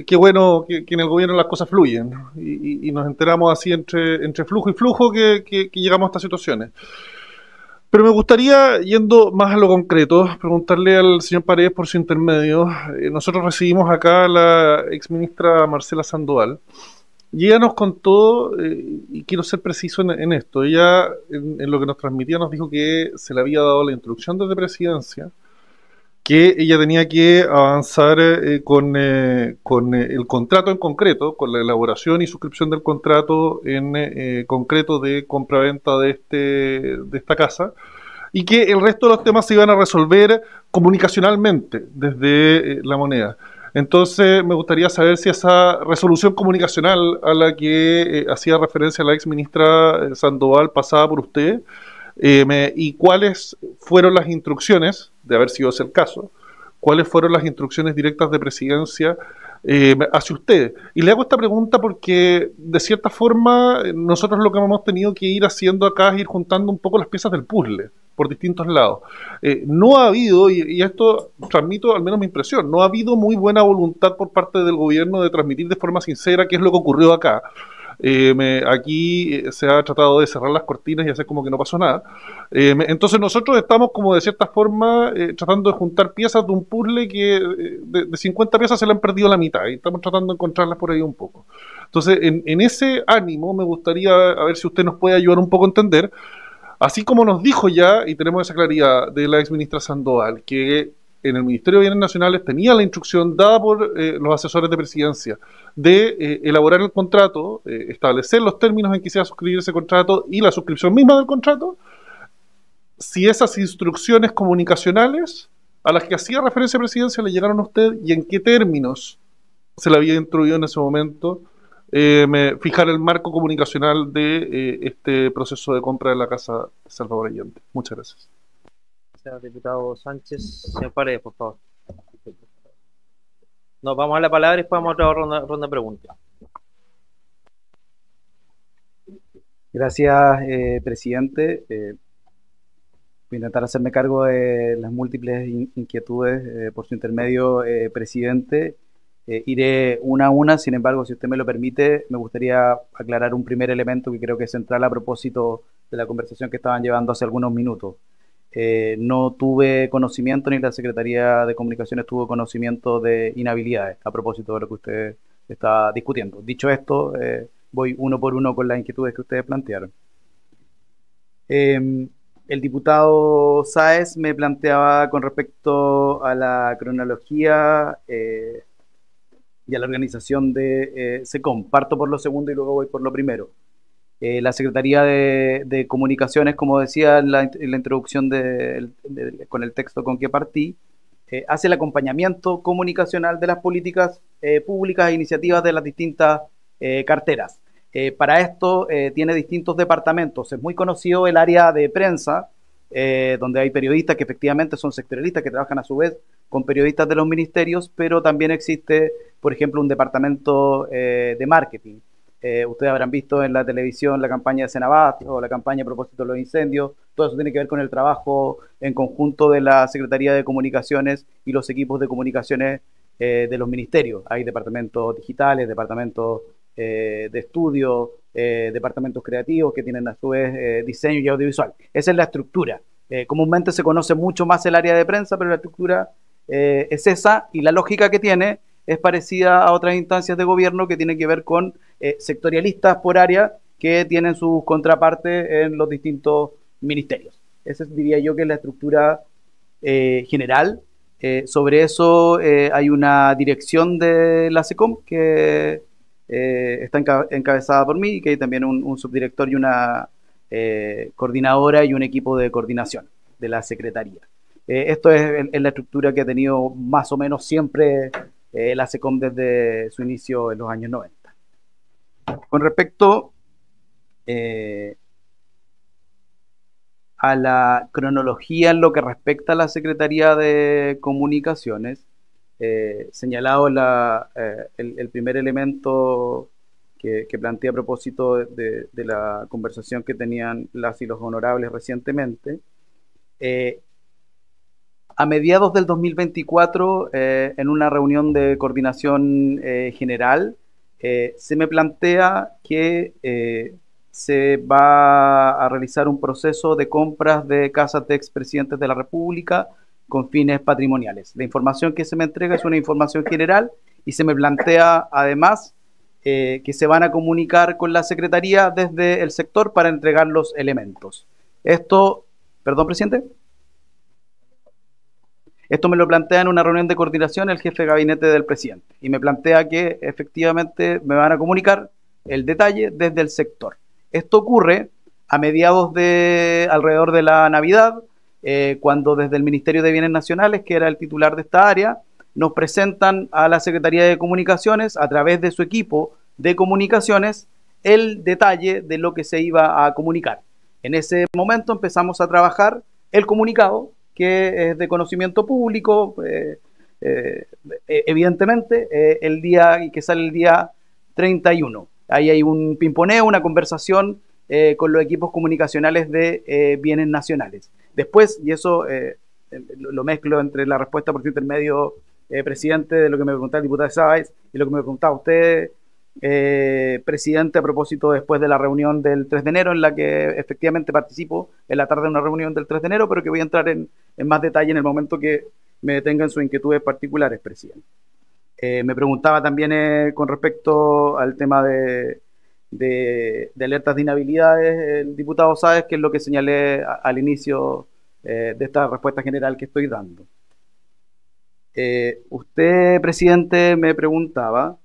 Qué bueno que en el gobierno las cosas fluyen y nos enteramos así entre flujo y flujo que llegamos a estas situaciones. Pero me gustaría, yendo más a lo concreto, preguntarle al señor Paredes por su intermedio. Nosotros recibimos acá a la exministra Marcela Sandoval y ella nos contó, y quiero ser preciso en esto, ella en lo que nos transmitía nos dijo que se le había dado la instrucción desde presidencia, que ella tenía que avanzar con el contrato en concreto, con la elaboración y suscripción del contrato en concreto de compraventa de esta casa, y que el resto de los temas se iban a resolver comunicacionalmente desde la moneda. Entonces me gustaría saber si esa resolución comunicacional a la que hacía referencia la ex ministra Sandoval pasaba por usted, y cuáles fueron las instrucciones, de haber sido ese el caso, cuáles fueron las instrucciones directas de presidencia hacia usted. Y le hago esta pregunta porque, de cierta forma, nosotros lo que hemos tenido que ir haciendo acá es ir juntando un poco las piezas del puzzle, por distintos lados. No ha habido, y esto transmito al menos mi impresión, no ha habido muy buena voluntad por parte del gobierno de transmitir de forma sincera qué es lo que ocurrió acá. Aquí se ha tratado de cerrar las cortinas y hacer como que no pasó nada. Entonces nosotros estamos como de cierta forma tratando de juntar piezas de un puzzle que de 50 piezas se le han perdido la mitad y estamos tratando de encontrarlas por ahí un poco. Entonces en ese ánimo me gustaría a ver si usted nos puede ayudar un poco a entender, así como nos dijo ya, y tenemos esa claridad de la exministra Sandoval, que en el Ministerio de Bienes Nacionales tenía la instrucción dada por los asesores de presidencia de elaborar el contrato, establecer los términos en que se va a suscribir ese contrato y la suscripción misma del contrato, si esas instrucciones comunicacionales a las que hacía referencia presidencia le llegaron a usted y en qué términos se le había instruido en ese momento fijar el marco comunicacional de este proceso de compra de la Casa Salvador Allende. Muchas gracias. Diputado Sánchez, señor Paredes, por favor. Nos vamos a la palabra y después vamos a otra ronda de preguntas. Gracias, presidente. Voy a intentar hacerme cargo de las múltiples inquietudes por su intermedio, presidente. Iré una a una, sin embargo, si usted me lo permite, me gustaría aclarar un primer elemento que creo que es central a propósito de la conversación que estaban llevando hace algunos minutos. No tuve conocimiento, ni la Secretaría de Comunicaciones tuvo conocimiento de inhabilidades, a propósito de lo que usted está discutiendo. Dicho esto, voy uno por uno con las inquietudes que ustedes plantearon. El diputado Sáez me planteaba con respecto a la cronología y a la organización de SECOM. Parto por lo segundo y luego voy por lo primero. La Secretaría de Comunicaciones, como decía en la introducción con el texto con que partí, hace el acompañamiento comunicacional de las políticas públicas e iniciativas de las distintas carteras. Para esto tiene distintos departamentos. Es muy conocido el área de prensa, donde hay periodistas que efectivamente son sectorialistas, que trabajan a su vez con periodistas de los ministerios, pero también existe, por ejemplo, un departamento de marketing. Ustedes habrán visto en la televisión la campaña de Senabat o la campaña a propósito de los incendios. Todo eso tiene que ver con el trabajo en conjunto de la Secretaría de Comunicaciones y los equipos de comunicaciones de los ministerios. Hay departamentos digitales, departamentos de estudio, departamentos creativos que tienen a su vez diseño y audiovisual. Esa es la estructura. Comúnmente se conoce mucho más el área de prensa, pero la estructura es esa, y la lógica que tiene es parecida a otras instancias de gobierno que tienen que ver con sectorialistas por área que tienen sus contrapartes en los distintos ministerios. Esa diría yo que es la estructura general. Sobre eso hay una dirección de la SECOM que está encabezada por mí, y que hay también un subdirector y una coordinadora y un equipo de coordinación de la Secretaría. Esto es la estructura que ha tenido más o menos siempre la SECOM desde su inicio en los años 90. Con respecto a la cronología en lo que respecta a la Secretaría de Comunicaciones, señalado el primer elemento que planteé a propósito de la conversación que tenían las y los honorables recientemente, a mediados del 2024, en una reunión de coordinación general, se me plantea que se va a realizar un proceso de compras de casas de expresidentes de la República con fines patrimoniales. La información que se me entrega es una información general y se me plantea además que se van a comunicar con la Secretaría desde el sector para entregar los elementos. Esto, perdón, presidente. Esto me lo plantea en una reunión de coordinación el jefe de gabinete del presidente y me plantea que efectivamente me van a comunicar el detalle desde el sector. Esto ocurre a mediados alrededor de la Navidad, cuando desde el Ministerio de Bienes Nacionales, que era el titular de esta área, nos presentan a la Secretaría de Comunicaciones, a través de su equipo de comunicaciones, el detalle de lo que se iba a comunicar. En ese momento empezamos a trabajar el comunicado, que es de conocimiento público, evidentemente, el día que sale el día 31. Ahí hay un pimponeo, una conversación con los equipos comunicacionales de Bienes Nacionales. Después, y eso lo mezclo entre la respuesta por su intermedio, presidente, de lo que me preguntaba el diputado Sáez y lo que me preguntaba usted, presidente, a propósito después de la reunión del 3 de enero, en la que efectivamente participo en la tarde de una reunión del 3 de enero, pero que voy a entrar en más detalle en el momento que me detengan sus inquietudes particulares, presidente. Me preguntaba también con respecto al tema de alertas de inhabilidades, el diputado Sáez, que es lo que señalé al inicio de esta respuesta general que estoy dando. Usted, presidente, me preguntaba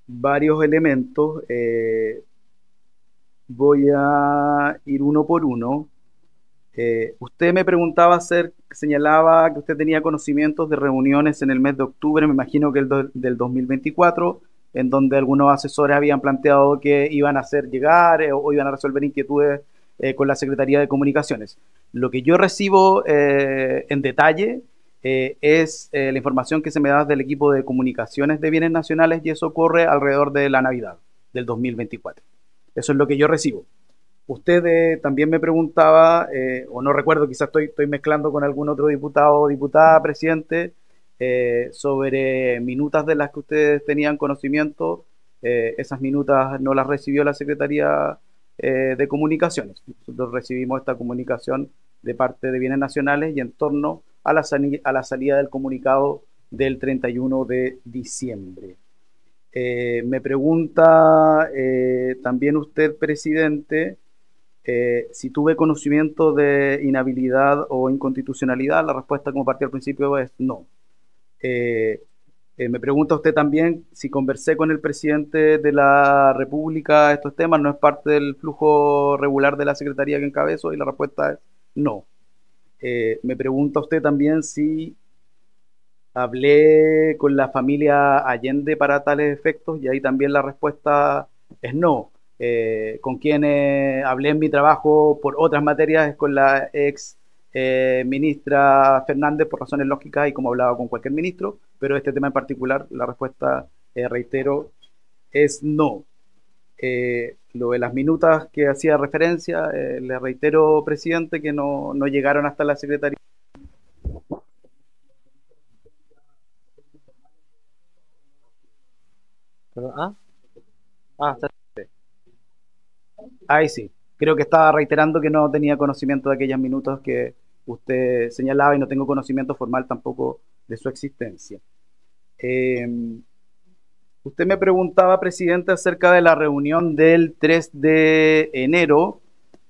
varios elementos. Voy a ir uno por uno. Usted me preguntaba, señalaba que usted tenía conocimientos de reuniones en el mes de octubre, me imagino que del 2024, en donde algunos asesores habían planteado que iban a hacer llegar o iban a resolver inquietudes con la Secretaría de Comunicaciones. Lo que yo recibo en detalle es la información que se me da del equipo de comunicaciones de bienes nacionales, y eso ocurre alrededor de la Navidad del 2024. Eso es lo que yo recibo. Usted también me preguntaba, o no recuerdo, quizás estoy mezclando con algún otro diputado o diputada, presidente, sobre minutas de las que ustedes tenían conocimiento. Esas minutas no las recibió la Secretaría de Comunicaciones. Nosotros recibimos esta comunicación de parte de Bienes Nacionales y en torno a la salida del comunicado del 31 de diciembre. Me pregunta también usted, presidente, si tuve conocimiento de inhabilidad o inconstitucionalidad. La respuesta, como partí al principio, es no. Me pregunta usted también si conversé con el presidente de la República estos temas. No es parte del flujo regular de la Secretaría que encabezo, y la respuesta es no. Me pregunta usted también si hablé con la familia Allende para tales efectos, y ahí también la respuesta es no. Con quien hablé en mi trabajo por otras materias es con la ex ministra Fernández, por razones lógicas y como hablaba con cualquier ministro, pero este tema en particular, la respuesta, reitero, es no. Lo de las minutas que hacía referencia, le reitero, presidente, que no llegaron hasta la Secretaría. Ahí sí, creo que estaba reiterando que no tenía conocimiento de aquellas minutos que usted señalaba, y no tengo conocimiento formal tampoco de su existencia. Usted me preguntaba, presidente, acerca de la reunión del 3 de enero,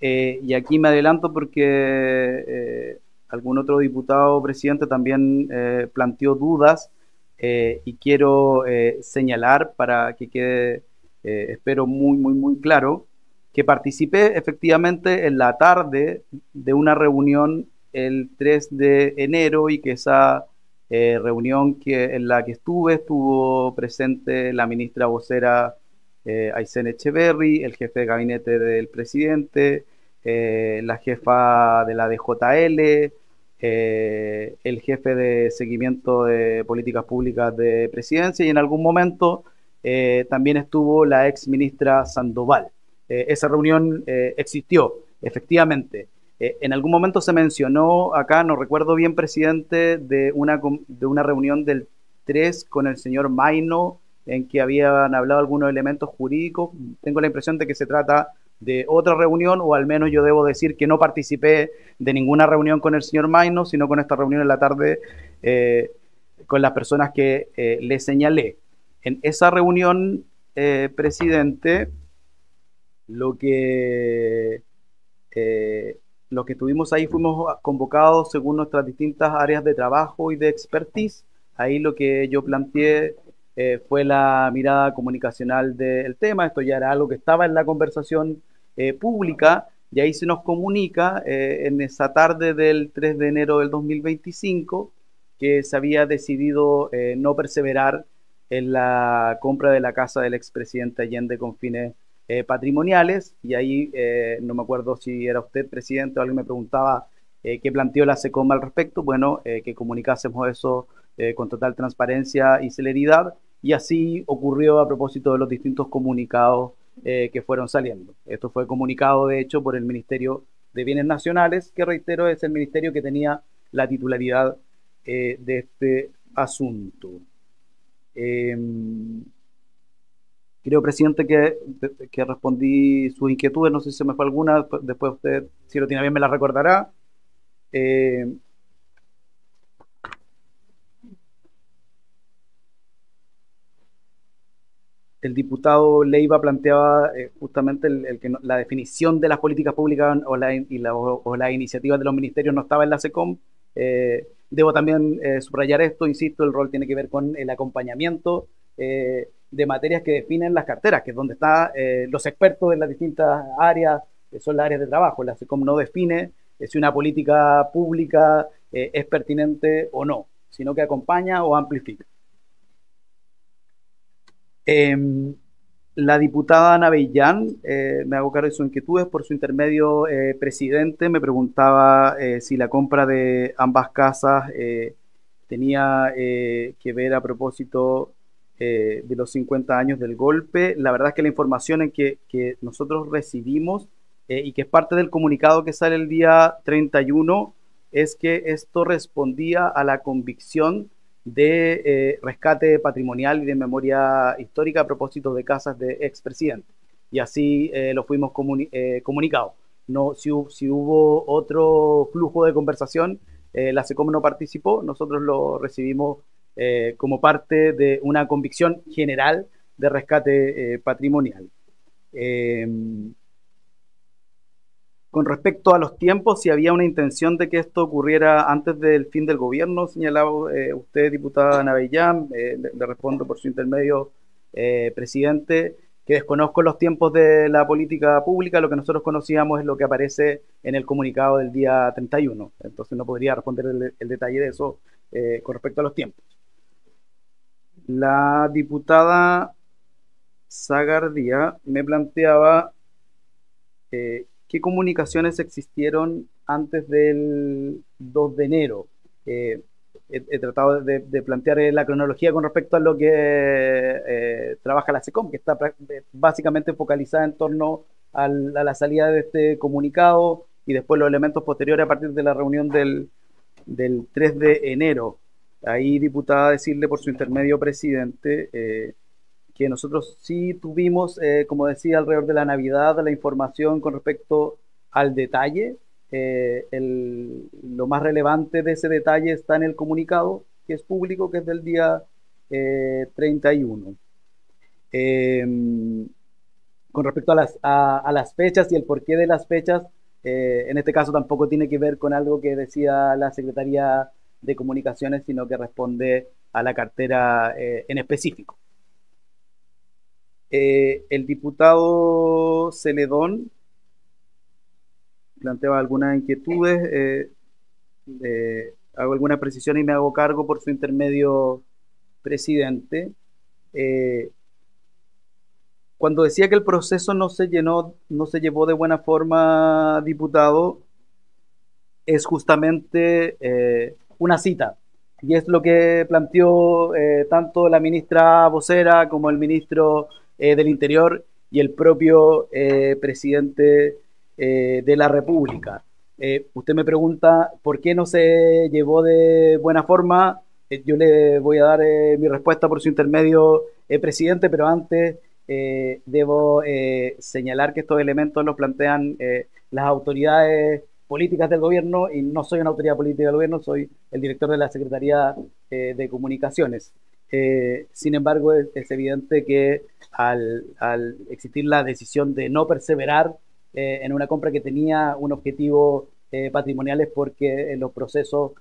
y aquí me adelanto porque algún otro diputado, presidente, también planteó dudas, y quiero señalar para que quede, espero, muy claro, que participé efectivamente en la tarde de una reunión el 3 de enero y que esa reunión en la que estuvo presente la ministra vocera Aysén Echeverry, el jefe de gabinete del presidente, la jefa de la DJL, el jefe de seguimiento de políticas públicas de presidencia, y en algún momento también estuvo la ex ministra Sandoval. Esa reunión existió, efectivamente. En algún momento se mencionó acá, no recuerdo bien, presidente, de una reunión del 3 con el señor Maino, en que habían hablado algunos elementos jurídicos. Tengo la impresión de que se trata de otra reunión, o al menos yo debo decir que no participé de ninguna reunión con el señor Maino, sino con esta reunión en la tarde con las personas que le señalé. En esa reunión, presidente, lo que tuvimos ahí, fuimos convocados según nuestras distintas áreas de trabajo y de expertise. Ahí lo que yo planteé fue la mirada comunicacional del tema. Esto ya era algo que estaba en la conversación pública, y ahí se nos comunica en esa tarde del 3 de enero del 2025 que se había decidido no perseverar en la compra de la casa del expresidente Allende con fines patrimoniales, y ahí no me acuerdo si era usted, presidente, o alguien me preguntaba qué planteó la SECOM al respecto. Bueno, que comunicásemos eso con total transparencia y celeridad, y así ocurrió a propósito de los distintos comunicados que fueron saliendo. Esto fue comunicado, de hecho, por el Ministerio de Bienes Nacionales, que reitero es el ministerio que tenía la titularidad de este asunto. Creo, presidente, que respondí sus inquietudes, no sé si se me fue alguna, después usted, si lo tiene bien, me la recordará. El diputado Leiva planteaba justamente la definición de las políticas públicas o las iniciativas de los ministerios no estaba en la SECOM. Debo también subrayar esto, insisto, el rol tiene que ver con el acompañamiento de materias que definen las carteras, que es donde están los expertos en las distintas áreas, que son las áreas de trabajo. La SECOM no define si una política pública es pertinente o no, sino que acompaña o amplifica. La diputada Ana Bellán, me hago cargo de sus inquietudes, por su intermedio, presidente, me preguntaba si la compra de ambas casas tenía que ver a propósito de los 50 años del golpe. La verdad es que la información en que nosotros recibimos y que es parte del comunicado que sale el día 31 es que esto respondía a la convicción de rescate patrimonial y de memoria histórica a propósito de casas de expresidentes. Y así lo fuimos comunicados. No, si hubo otro flujo de conversación, la SECOM no participó, nosotros lo recibimos como parte de una convicción general de rescate patrimonial. Con respecto a los tiempos, si había una intención de que esto ocurriera antes del fin del gobierno, señalaba usted, diputada Navellán, le respondo por su intermedio, presidente, que desconozco los tiempos de la política pública, lo que nosotros conocíamos es lo que aparece en el comunicado del día 31, entonces no podría responder el detalle de eso con respecto a los tiempos. La diputada Zagardía me planteaba ¿qué comunicaciones existieron antes del 2 de enero? He tratado de plantear la cronología con respecto a lo que trabaja la SECOM, que está básicamente focalizada en torno a la salida de este comunicado y después los elementos posteriores a partir de la reunión del 3 de enero. Ahí, diputada, decirle por su intermedio, presidente, que nosotros sí tuvimos, como decía, alrededor de la Navidad, la información con respecto al detalle. Lo más relevante de ese detalle está en el comunicado, que es público, que es del día 31. Con respecto a las fechas y el porqué de las fechas, en este caso tampoco tiene que ver con algo que decía la Secretaría de Comunicaciones, sino que responde a la cartera en específico. El diputado Celedón planteaba algunas inquietudes, hago algunas precisiones y me hago cargo por su intermedio, presidente. Cuando decía que el proceso no se llevó de buena forma, diputado, es justamente una cita. Y es lo que planteó tanto la ministra vocera como el ministro del Interior y el propio presidente de la República. Usted me pregunta por qué no se llevó de buena forma. Yo le voy a dar mi respuesta por su intermedio, presidente, pero antes debo señalar que estos elementos los plantean las autoridades políticas del gobierno y no soy una autoridad política del gobierno, soy el director de la Secretaría de Comunicaciones. Sin embargo, es evidente que al existir la decisión de no perseverar en una compra que tenía un objetivo patrimonial es porque en los procesos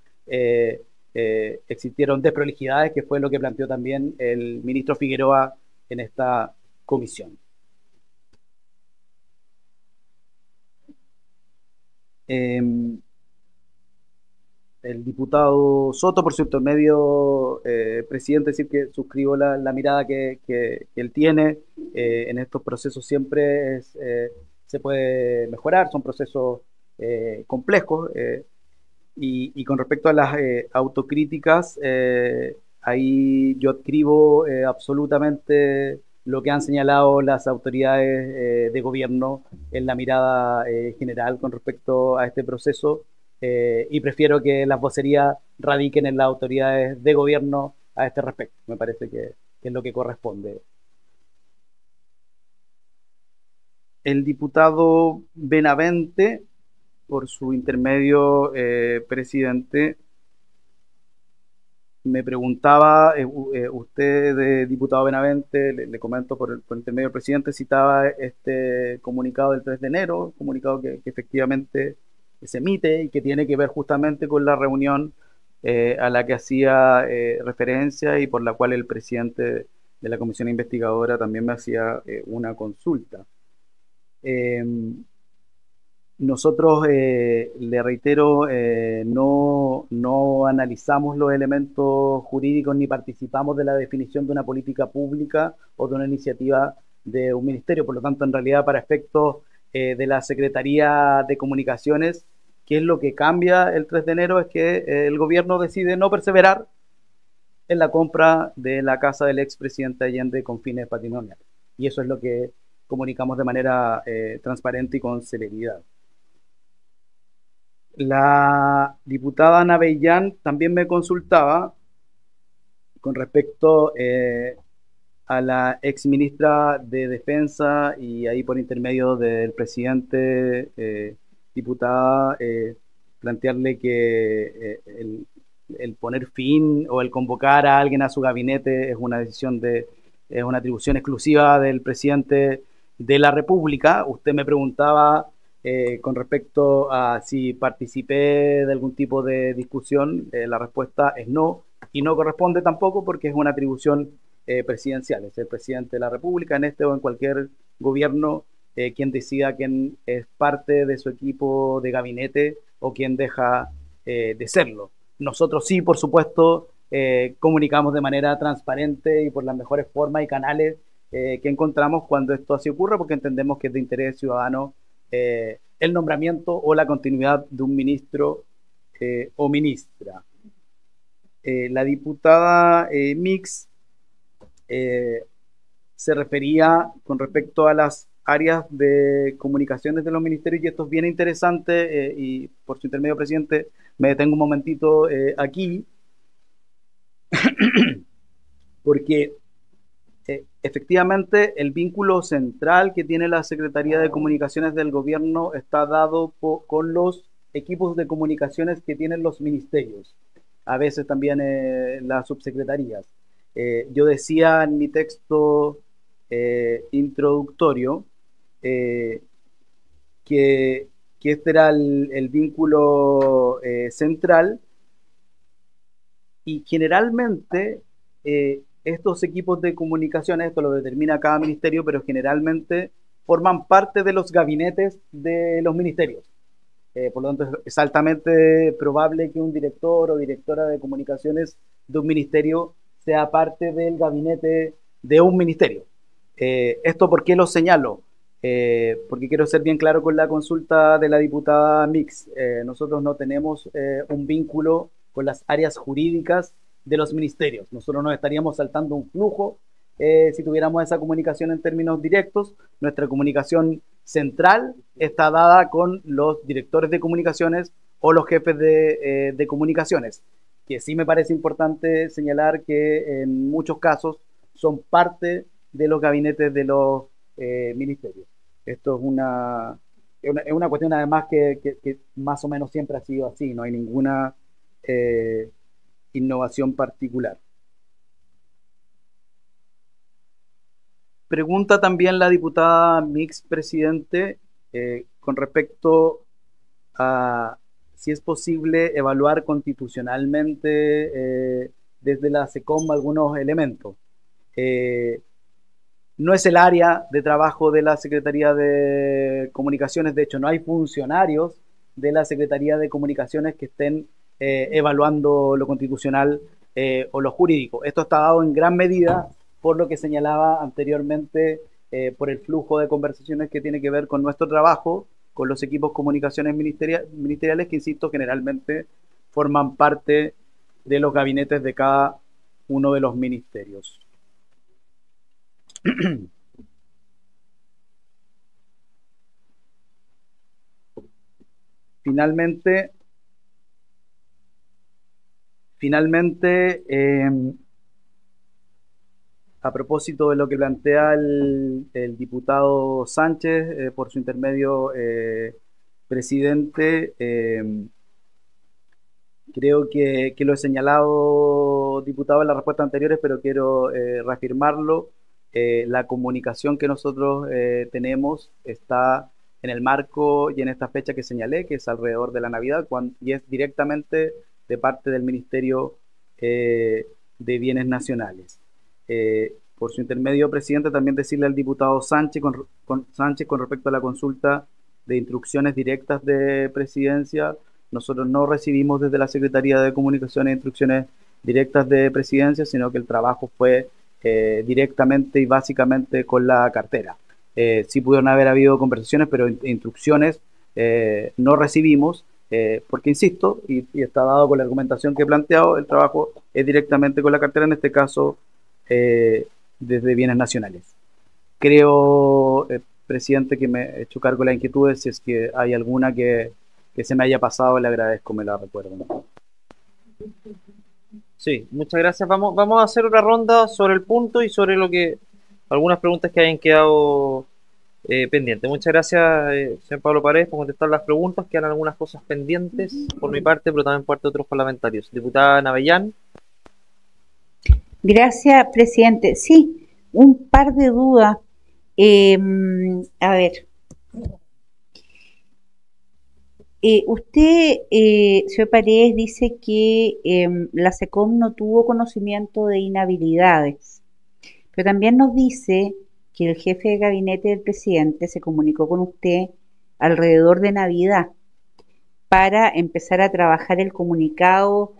existieron desprolijidades, que fue lo que planteó también el ministro Figueroa en esta comisión. El diputado Soto, por su intermedio, presidente, decir que suscribo la mirada que él tiene. En estos procesos siempre se puede mejorar, son procesos complejos. Y con respecto a las autocríticas, ahí yo adscribo absolutamente lo que han señalado las autoridades de gobierno en la mirada general con respecto a este proceso, y prefiero que las vocerías radiquen en las autoridades de gobierno a este respecto. Me parece que es lo que corresponde. El diputado Benavente, por su intermedio, presidente, me preguntaba, usted, diputado Benavente, le comento por intermedio del presidente, citaba este comunicado del 3 de enero, comunicado que efectivamente se emite y que tiene que ver justamente con la reunión a la que hacía referencia y por la cual el presidente de la comisión investigadora también me hacía una consulta. Nosotros, le reitero, no analizamos los elementos jurídicos ni participamos de la definición de una política pública o de una iniciativa de un ministerio. Por lo tanto, en realidad, para efectos de la Secretaría de Comunicaciones, ¿qué es lo que cambia el 3 de enero? Es que el gobierno decide no perseverar en la compra de la casa del expresidente Allende con fines patrimoniales. Y eso es lo que comunicamos de manera transparente y con celeridad. La diputada Ana Bellán también me consultaba con respecto a la exministra de Defensa y ahí por intermedio del presidente, diputada, plantearle que el poner fin o el convocar a alguien a su gabinete es una decisión es una atribución exclusiva del presidente de la República. Usted me preguntaba con respecto a si participé de algún tipo de discusión. La respuesta es no, y no corresponde tampoco porque es una atribución presidencial. Es el presidente de la República, en este o en cualquier gobierno, quien decida quién es parte de su equipo de gabinete o quién deja de serlo. Nosotros sí, por supuesto, comunicamos de manera transparente y por las mejores formas y canales que encontramos cuando esto así ocurre, porque entendemos que es de interés ciudadano el nombramiento o la continuidad de un ministro o ministra. La diputada Mix se refería con respecto a las áreas de comunicaciones de los ministerios, y esto es bien interesante, y por su intermedio, presidente, me detengo un momentito aquí, porque efectivamente el vínculo central que tiene la Secretaría de Comunicaciones del Gobierno está dado con los equipos de comunicaciones que tienen los ministerios, a veces también las subsecretarías. Yo decía en mi texto introductorio que este era el vínculo central, y generalmente estos equipos de comunicaciones, esto lo determina cada ministerio, pero generalmente forman parte de los gabinetes de los ministerios. Por lo tanto, es altamente probable que un director o directora de comunicaciones de un ministerio sea parte del gabinete de un ministerio. ¿Esto por qué lo señalo? Porque quiero ser bien claro con la consulta de la diputada Mix. Nosotros no tenemos un vínculo con las áreas jurídicas de los ministerios. Nosotros nos estaríamos saltando un flujo si tuviéramos esa comunicación en términos directos. Nuestra comunicación central está dada con los directores de comunicaciones o los jefes de comunicaciones, que sí me parece importante señalar que en muchos casos son parte de los gabinetes de los ministerios. Esto es una cuestión además que más o menos siempre ha sido así, no hay ninguna innovación particular. Pregunta también la diputada Mix, presidente, con respecto a si es posible evaluar constitucionalmente desde la SECOM algunos elementos. No es el área de trabajo de la Secretaría de Comunicaciones, de hecho no hay funcionarios de la Secretaría de Comunicaciones que estén evaluando lo constitucional o lo jurídico. Esto está dado en gran medida por lo que señalaba anteriormente, por el flujo de conversaciones que tiene que ver con nuestro trabajo, con los equipos comunicaciones ministeriales que, insisto, generalmente forman parte de los gabinetes de cada uno de los ministerios. Finalmente, a propósito de lo que plantea el diputado Sánchez, por su intermedio, presidente, creo que lo he señalado, diputado, en las respuestas anteriores, pero quiero reafirmarlo. La comunicación que nosotros tenemos está en el marco y en esta fecha que señalé, que es alrededor de la Navidad, y es directamente de parte del Ministerio de Bienes Nacionales. Por su intermedio, presidente, también decirle al diputado Sánchez con respecto a la consulta de instrucciones directas de presidencia. Nosotros no recibimos desde la Secretaría de Comunicaciones instrucciones directas de presidencia, sino que el trabajo fue directamente y básicamente con la cartera. Sí pudieron haber habido conversaciones, pero instrucciones no recibimos, porque insisto, y está dado con la argumentación que he planteado, el trabajo es directamente con la cartera, en este caso desde Bienes Nacionales. Creo, presidente, que me he hecho cargo de las inquietudes. Si es que hay alguna que se me haya pasado, le agradezco, me la recuerden. Sí, muchas gracias. Vamos a hacer otra ronda sobre el punto y sobre algunas preguntas que hayan quedado pendientes. Muchas gracias, señor Pablo Paredes, por contestar las preguntas. Quedan algunas cosas pendientes por mi parte, pero también por parte de otros parlamentarios. Diputada Navellán. Gracias, presidente. Sí, un par de dudas. A ver. Usted, señor Paredes, dice que la SECOM no tuvo conocimiento de inhabilidades, pero también nos dice que el jefe de gabinete del presidente se comunicó con usted alrededor de Navidad para empezar a trabajar el comunicado,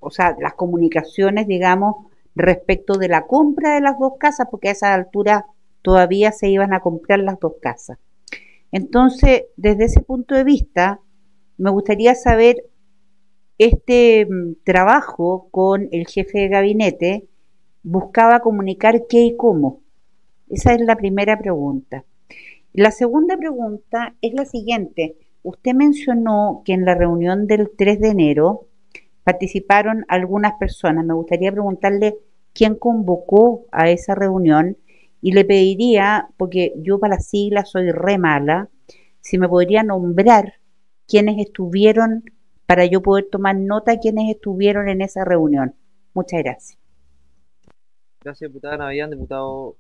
o sea, las comunicaciones, digamos, respecto de la compra de las dos casas, porque a esa altura todavía se iban a comprar las dos casas. Entonces, desde ese punto de vista, me gustaría saber este trabajo con el jefe de gabinete buscaba comunicar qué y cómo. Esa es la primera pregunta. La segunda pregunta es la siguiente. Usted mencionó que en la reunión del 3 de enero participaron algunas personas. Me gustaría preguntarle quién convocó a esa reunión. Y le pediría, porque yo para las siglas soy re mala, si me podría nombrar quiénes estuvieron, para yo poder tomar nota quiénes estuvieron en esa reunión. Muchas gracias. Gracias, diputada Navellán. Diputado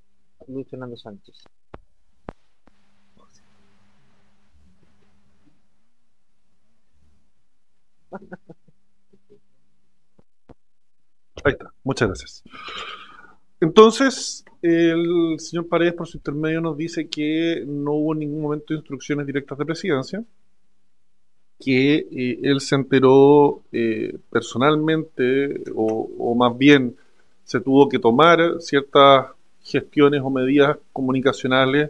Luis Fernando Sánchez. Ahí está, muchas gracias. Entonces, el señor Paredes, por su intermedio, nos dice que no hubo en ningún momento instrucciones directas de presidencia, que él se enteró personalmente, o más bien se tuvo que tomar ciertas gestiones o medidas comunicacionales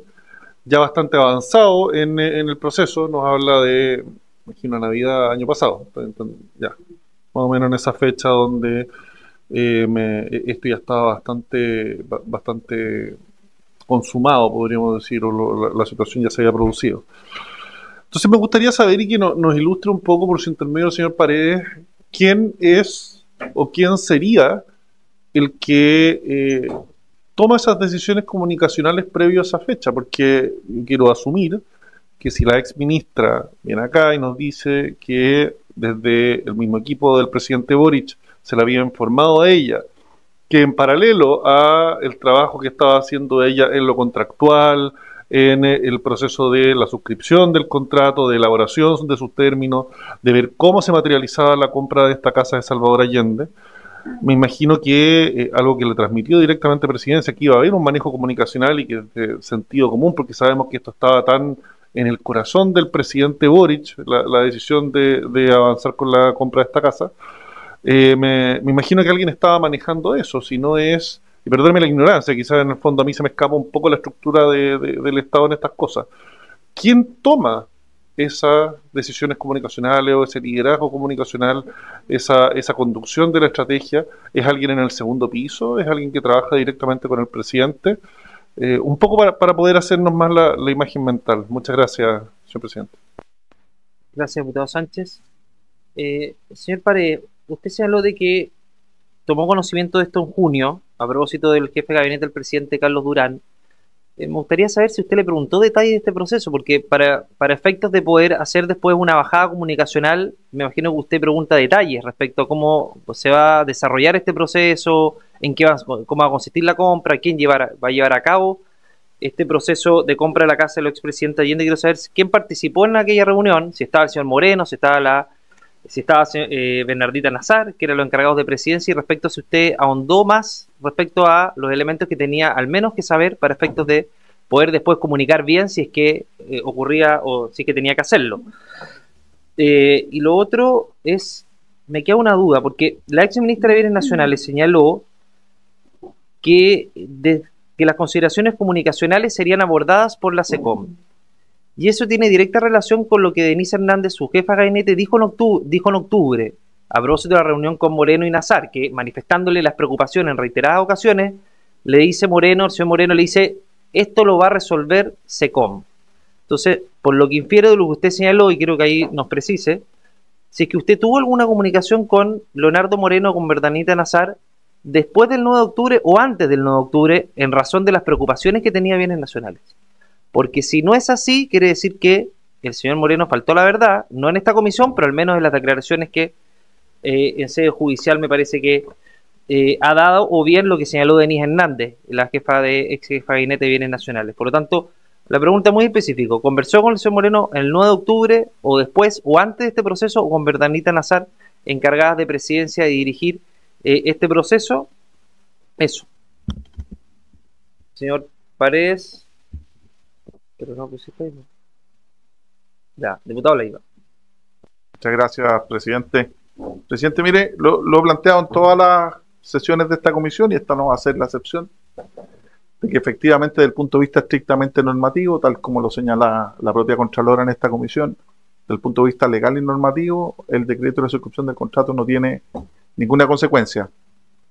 ya bastante avanzado en el proceso. Nos habla de, imagino, Navidad año pasado, ya, más o menos en esa fecha donde esto ya estaba bastante consumado, podríamos decir, o la situación ya se había producido. Entonces me gustaría saber, y que nos ilustre un poco por su intermedio, señor Paredes, quién es o quién sería el que toma esas decisiones comunicacionales previo a esa fecha, porque yo quiero asumir que si la ex ministra viene acá y nos dice que desde el mismo equipo del presidente Boric se le había informado a ella que en paralelo a el trabajo que estaba haciendo ella en lo contractual, en el proceso de la suscripción del contrato, de elaboración de sus términos, de ver cómo se materializaba la compra de esta casa de Salvador Allende, me imagino que algo que le transmitió directamente a Presidencia, que iba a haber un manejo comunicacional y que es de sentido común, porque sabemos que esto estaba tan en el corazón del presidente Boric, la decisión de avanzar con la compra de esta casa. Me imagino que alguien estaba manejando eso, si no es, y perdóneme la ignorancia, quizás en el fondo a mí se me escapa un poco la estructura del Estado en estas cosas. ¿Quién toma esas decisiones comunicacionales o ese liderazgo comunicacional, esa conducción de la estrategia? ¿Es alguien en el segundo piso? ¿Es alguien que trabaja directamente con el presidente? Un poco para poder hacernos más la imagen mental. Muchas gracias, señor presidente. Gracias, diputado Sánchez. Señor Paredes, usted señaló de que tomó conocimiento de esto en junio, a propósito del jefe de gabinete del presidente Carlos Durán. Me gustaría saber si usted le preguntó detalles de este proceso, porque para efectos de poder hacer después una bajada comunicacional, me imagino que usted pregunta detalles respecto a cómo se va a desarrollar este proceso, cómo va a consistir la compra, quién va a llevar a cabo este proceso de compra de la casa del expresidente Allende. Quiero saber quién participó en aquella reunión, si estaba el señor Moreno, si estaba Bernardita Nazar, que eran los encargados de presidencia, y respecto a si usted ahondó más respecto a los elementos que tenía al menos que saber para efectos de poder después comunicar bien si es que ocurría o si es que tenía que hacerlo. Y lo otro es, me queda una duda, porque la ex ministra de Bienes Nacionales señaló que las consideraciones comunicacionales serían abordadas por la SECOM. Y eso tiene directa relación con lo que Denise Hernández, su jefa de gabinete, dijo en octubre, a propósito de la reunión con Moreno y Nazar, que manifestándole las preocupaciones en reiteradas ocasiones, le dice el señor Moreno le dice, esto lo va a resolver SECOM. Entonces, por lo que infiero de lo que usted señaló, y quiero que ahí nos precise, si es que usted tuvo alguna comunicación con Leonardo Moreno o con Bernardita Nazar después del 9 de octubre o antes del 9 de octubre, en razón de las preocupaciones que tenía Bienes Nacionales. Porque si no es así, quiere decir que el señor Moreno faltó la verdad, no en esta comisión, pero al menos en las declaraciones que en sede judicial me parece que ha dado, o bien lo que señaló Denise Hernández, la ex jefa de gabinete de Bienes Nacionales. Por lo tanto, la pregunta es muy específica. ¿Conversó con el señor Moreno el 9 de octubre, o después, o antes de este proceso, o con Bernardita Nazar, encargadas de presidencia y dirigir este proceso? Eso. Señor Paredes. Pero no pusiste ahí. Ya, diputado Leiva. Muchas gracias, presidente. Presidente, mire, lo he planteado en todas las sesiones de esta comisión, y esta no va a ser la excepción, de que efectivamente desde el punto de vista estrictamente normativo, tal como lo señala la propia Contralora en esta comisión, desde el punto de vista legal y normativo, el decreto de suscripción del contrato no tiene ninguna consecuencia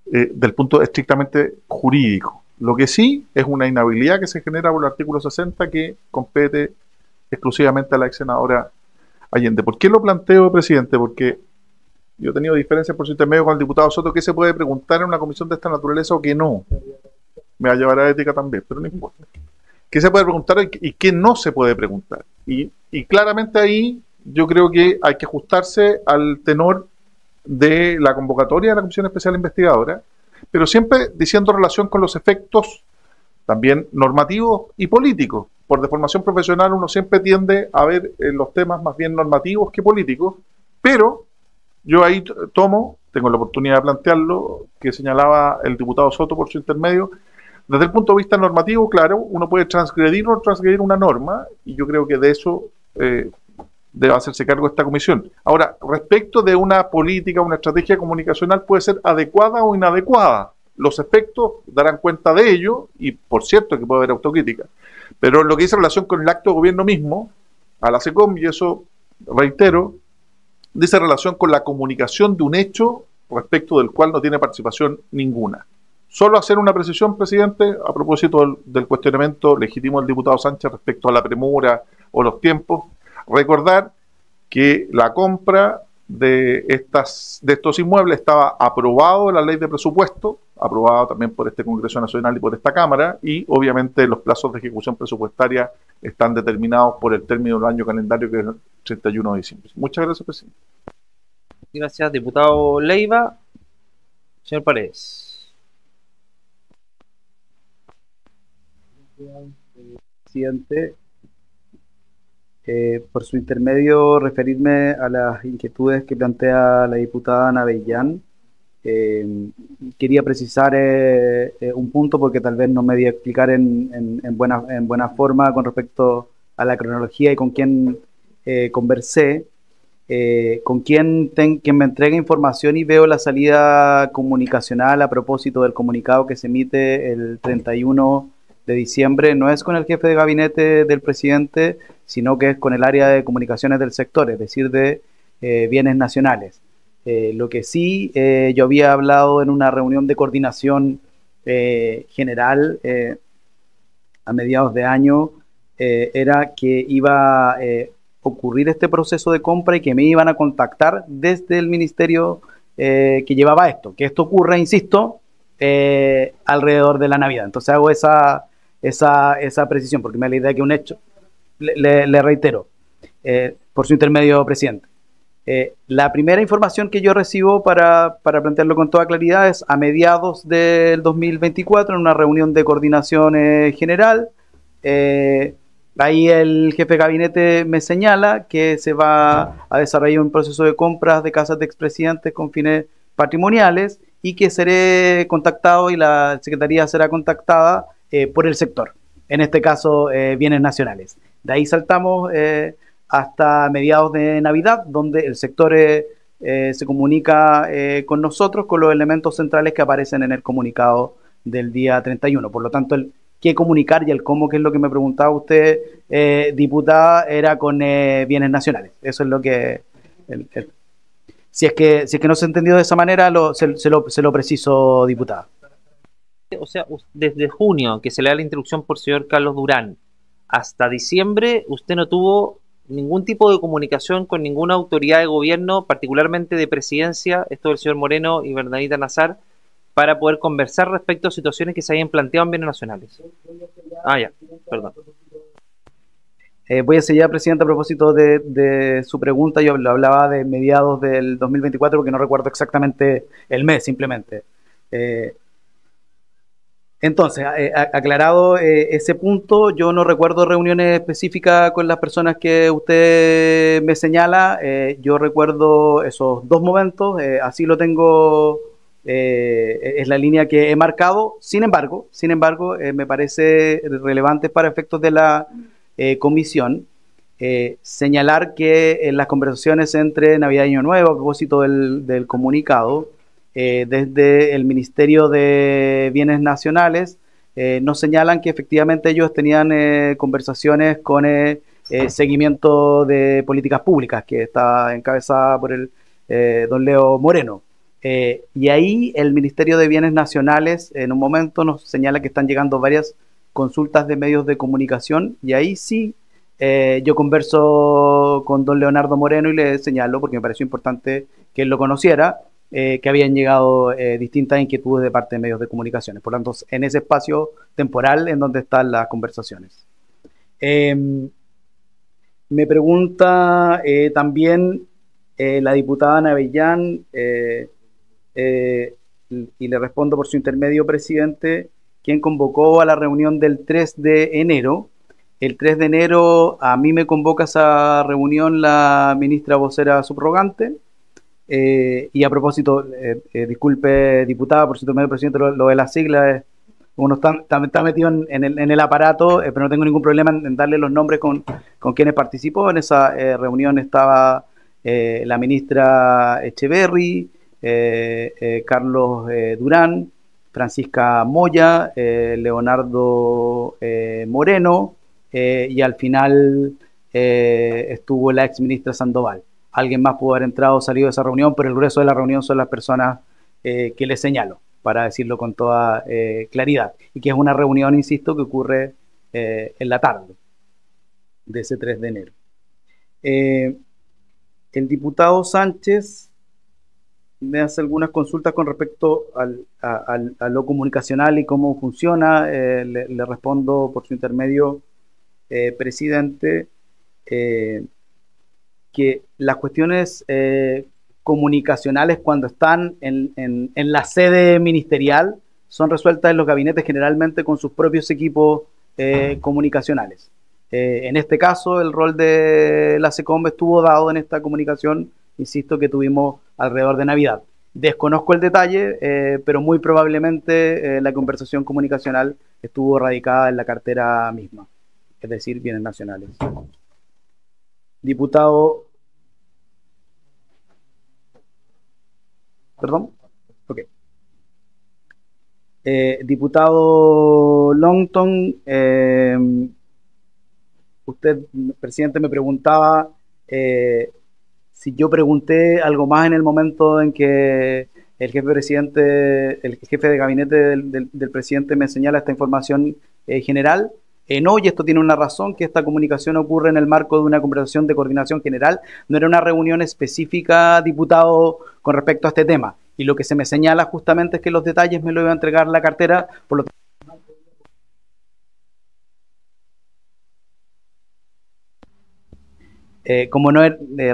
del punto estrictamente jurídico. Lo que sí es una inhabilidad que se genera por el artículo 60 que compete exclusivamente a la ex senadora Allende. ¿Por qué lo planteo, presidente? Porque yo he tenido diferencias por su intermedio con el diputado Soto, que se puede preguntar en una comisión de esta naturaleza o que no. Me va a llevar a ética también, pero no importa. ¿Qué se puede preguntar y qué no se puede preguntar? Y claramente ahí yo creo que hay que ajustarse al tenor de la convocatoria de la Comisión Especial Investigadora, pero siempre diciendo relación con los efectos también normativos y políticos. Por deformación profesional uno siempre tiende a ver los temas más bien normativos que políticos, pero yo ahí tengo la oportunidad de plantearlo, que señalaba el diputado Soto por su intermedio. Desde el punto de vista normativo, claro, uno puede transgredir o no transgredir una norma, y yo creo que de eso debe hacerse cargo esta comisión. Ahora, respecto de una política, una estrategia comunicacional puede ser adecuada o inadecuada. Los efectos darán cuenta de ello, y por cierto que puede haber autocrítica. Pero lo que dice en relación con el acto de gobierno mismo, a la SECOM, y eso reitero, dice relación con la comunicación de un hecho respecto del cual no tiene participación ninguna. Solo hacer una precisión, presidente, a propósito del cuestionamiento legítimo del diputado Sánchez respecto a la premura o los tiempos. Recordar que la compra de estos inmuebles estaba aprobado en la ley de presupuesto, aprobado también por este Congreso Nacional y por esta Cámara, y obviamente los plazos de ejecución presupuestaria están determinados por el término del año calendario, que es el 31 de diciembre. Muchas gracias, presidente. Gracias, diputado Leiva. Señor Paredes. Presidente, por su intermedio referirme a las inquietudes que plantea la diputada Ana Bellán. Quería precisar un punto, porque tal vez no me di a explicar en buena forma con respecto a la cronología y con quién conversé, con quien me entrega información y veo la salida comunicacional a propósito del comunicado que se emite el 31 de diciembre. No es con el jefe de gabinete del presidente, sino que es con el área de comunicaciones del sector, es decir, de bienes nacionales. Lo que sí, yo había hablado en una reunión de coordinación general a mediados de año era que iba a ocurrir este proceso de compra y que me iban a contactar desde el ministerio que llevaba esto. Que esto ocurra, insisto, alrededor de la Navidad. Entonces hago esa precisión, porque me da la idea que un hecho, le reitero, por su intermedio, presidente. La primera información que yo recibo para plantearlo con toda claridad es a mediados del 2024 en una reunión de coordinación general. Ahí el jefe de gabinete me señala que se va a desarrollar un proceso de compras de casas de expresidentes con fines patrimoniales y que seré contactado y la Secretaría será contactada por el sector, en este caso bienes nacionales. De ahí saltamos hasta mediados de Navidad, donde el sector se comunica con nosotros con los elementos centrales que aparecen en el comunicado del día 31. Por lo tanto, el qué comunicar y el cómo, que es lo que me preguntaba usted, diputada, era con bienes nacionales. Eso es lo que... Si es que no se ha entendido de esa manera, se lo preciso, diputada. O sea, desde junio, que se le da la instrucción por el señor Carlos Durán, hasta diciembre, usted no tuvo ningún tipo de comunicación con ninguna autoridad de gobierno, particularmente de presidencia, esto del señor Moreno y Bernadita Nazar, para poder conversar respecto a situaciones que se habían planteado en bienes nacionales. Ya, perdón. Voy a seguir, presidente, a propósito de su pregunta. Yo hablaba de mediados del 2024 porque no recuerdo exactamente el mes, simplemente. Entonces, aclarado ese punto, yo no recuerdo reuniones específicas con las personas que usted me señala. Yo recuerdo esos dos momentos, así lo tengo, es la línea que he marcado. Sin embargo, me parece relevante para efectos de la comisión señalar que en las conversaciones entre Navidad y Año Nuevo, a propósito del comunicado, desde el Ministerio de Bienes Nacionales, nos señalan que efectivamente ellos tenían conversaciones con seguimiento de políticas públicas, que está encabezada por el don Leo Moreno. Y ahí el Ministerio de Bienes Nacionales en un momento nos señala que están llegando varias consultas de medios de comunicación, y ahí sí yo converso con don Leonardo Moreno y le señalo, porque me pareció importante que él lo conociera, que habían llegado distintas inquietudes de parte de medios de comunicaciones. Por lo tanto, en ese espacio temporal en donde están las conversaciones. Me pregunta también la diputada Navellán, y le respondo por su intermedio, presidente, quien convocó a la reunión del 3 de enero. El 3 de enero a mí me convoca a esa reunión la ministra vocera subrogante. Y a propósito, disculpe, diputada, por su intermedio, presidente, lo de las siglas, uno está metido en el aparato, pero no tengo ningún problema en darle los nombres con quienes participó. En esa reunión estaba la ministra Echeverry, Carlos Durán, Francisca Moya, Leonardo Moreno, y al final estuvo la ex ministra Sandoval. Alguien más pudo haber entrado o salido de esa reunión, pero el grueso de la reunión son las personas que les señalo, para decirlo con toda claridad. Y que es una reunión, insisto, que ocurre en la tarde de ese 3 de enero. El diputado Sánchez me hace algunas consultas con respecto a lo comunicacional y cómo funciona. Le respondo por su intermedio, presidente, que las cuestiones comunicacionales, cuando están en la sede ministerial, son resueltas en los gabinetes generalmente con sus propios equipos comunicacionales. En este caso, el rol de la SECOM estuvo dado en esta comunicación, insisto, que tuvimos alrededor de Navidad. Desconozco el detalle, pero muy probablemente la conversación comunicacional estuvo radicada en la cartera misma, es decir, bienes nacionales. Diputado... ¿Perdón? Ok. Diputado Longton, usted, presidente, me preguntaba si yo pregunté algo más en el momento en que el jefe de gabinete del presidente me señala esta información general. No, y esto tiene una razón, que esta comunicación ocurre en el marco de una conversación de coordinación general, no era una reunión específica, diputado, con respecto a este tema. Y lo que se me señala justamente es que los detalles me lo iba a entregar la cartera, por lo tanto.